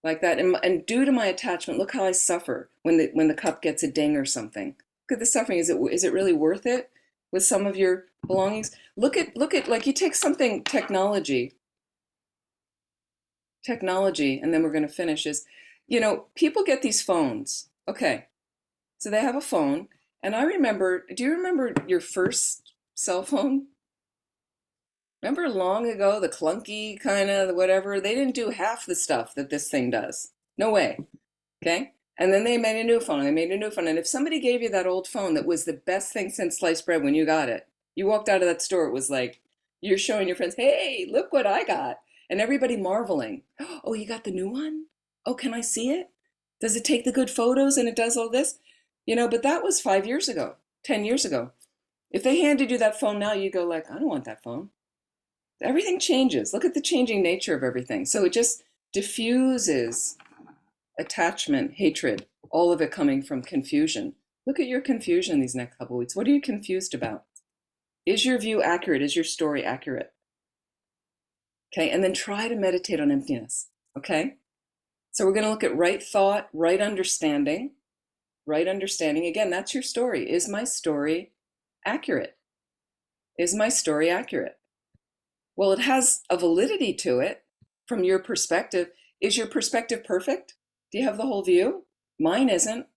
Like that. And due to my attachment, look how I suffer when the cup gets a ding or something. Look at the suffering. Is it really worth it with some of your belongings? Look at like you take something technology, and then we're going to finish is, people get these phones. Okay. So they have a phone. And do you remember your first cell phone? Remember long ago, the clunky kind of whatever? They didn't do half the stuff that this thing does. No way. Okay? And then they made a new phone. And if somebody gave you that old phone that was the best thing since sliced bread when you got it, you walked out of that store, it was like, you're showing your friends, hey, look what I got. And everybody marveling. Oh, you got the new one? Oh, can I see it? Does it take the good photos and it does all this? But that was 5 years ago, 10 years ago. If they handed you that phone now, you go like, I don't want that phone. Everything changes. Look at the changing nature of everything. So it just diffuses attachment, hatred, all of it coming from confusion. Look at your confusion these next couple of weeks. What are you confused about? Is your view accurate? Is your story accurate? Okay, and then try to meditate on emptiness. Okay? So we're going to look at right thought, right understanding. Right understanding. Again, that's your story. Is my story accurate? Is my story accurate? Well, it has a validity to it from your perspective. Is your perspective perfect? Do you have the whole view? Mine isn't.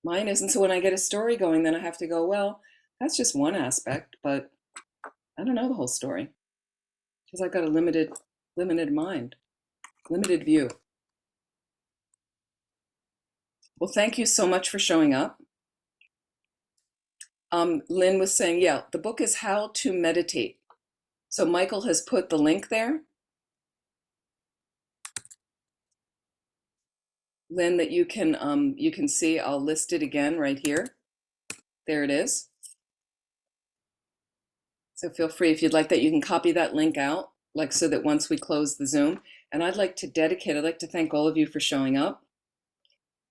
So when I get a story going, then I have to go, well, that's just one aspect, but I don't know the whole story because I've got a limited mind, limited view. Well, thank you so much for showing up. Lynn was saying, yeah, the book is How to Meditate. So Michael has put the link there. Lynn, that you can see. I'll list it again right here. There it is. So feel free, if you'd like that, you can copy that link out, like so that once we close the Zoom. And I'd like to thank all of you for showing up.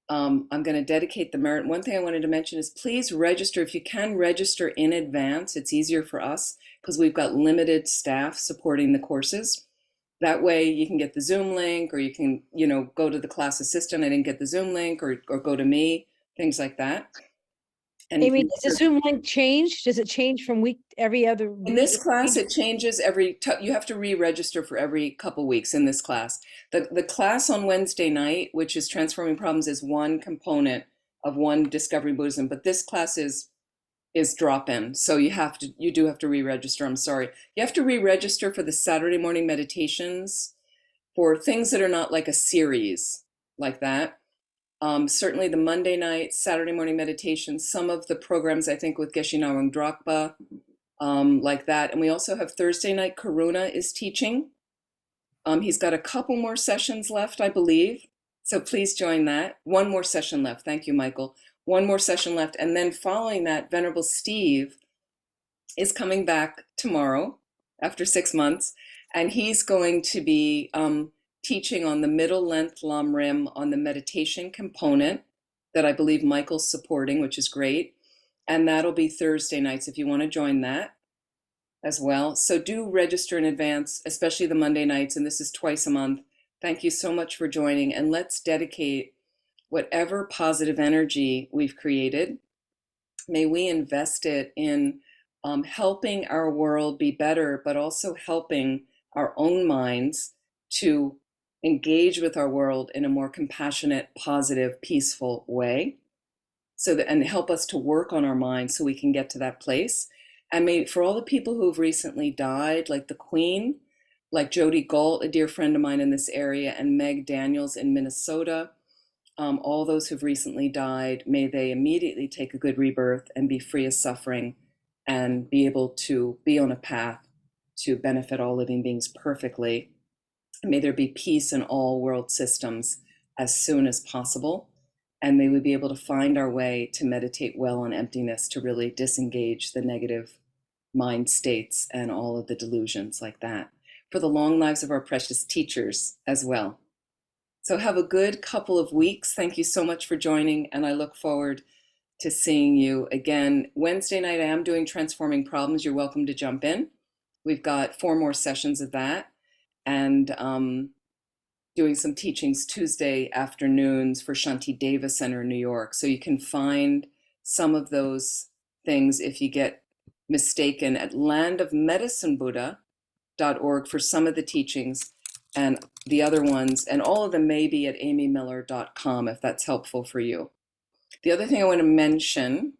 I'm going to dedicate the merit. One thing I wanted to mention is please register. If you can register in advance, it's easier for us because we've got limited staff supporting the courses. That way you can get the Zoom link, or you can, go to the class assistant. I didn't get the Zoom link, or go to me, things like that. And Amy, does the Zoom link change? Does it change from every other week? in this class, it changes you have to re-register for every couple weeks in this class. The class on Wednesday night, which is Transforming Problems, is one component of one Discovery Buddhism, but this class is drop-in. So you do have to re-register. I'm sorry. You have to re-register for the Saturday morning meditations for things that are not like a series like that. Certainly the Monday night, Saturday morning meditation, some of the programs, I think, with Geshe Nawang Drakpa, like that. And we also have Thursday night, Karuna is teaching. He's got a couple more sessions left, I believe. So please join that. One more session left. Thank you, Michael. One more session left. And then following that, Venerable Steve is coming back tomorrow after 6 months. And he's going to be teaching on the middle length Lam Rim, on the meditation component that I believe Michael's supporting, which is great. And that'll be Thursday nights if you want to join that as well. So do register in advance, especially the Monday nights, and this is twice a month. Thank you so much for joining, and let's dedicate whatever positive energy we've created. May we invest it in helping our world be better, but also helping our own minds to engage with our world in a more compassionate, positive, peaceful way. And help us to work on our minds so we can get to that place. And may, for all the people who have recently died, like the Queen, like Jody Galt, a dear friend of mine in this area, and Meg Daniels in Minnesota, all those who've recently died, may they immediately take a good rebirth and be free of suffering and be able to be on a path to benefit all living beings perfectly. May there be peace in all world systems as soon as possible. And may we be able to find our way to meditate well on emptiness, to really disengage the negative mind states and all of the delusions like that. For the long lives of our precious teachers as well. So have a good couple of weeks. Thank you so much for joining, and I look forward to seeing you again. Wednesday night, I am doing Transforming Problems. You're welcome to jump in. We've got 4 more sessions of that, and doing some teachings Tuesday afternoons for Shanti Deva Center in New York. So you can find some of those things if you get mistaken at landofmedicinebuddha.org for some of the teachings, and the other ones, and all of them may be at amymiller.com if that's helpful for you. The other thing I want to mention,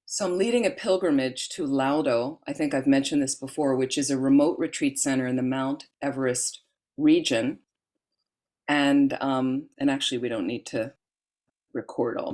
so I'm leading a pilgrimage to Laudo. I think I've mentioned this before, which is a remote retreat center in the Mount Everest region. And actually we don't need to record all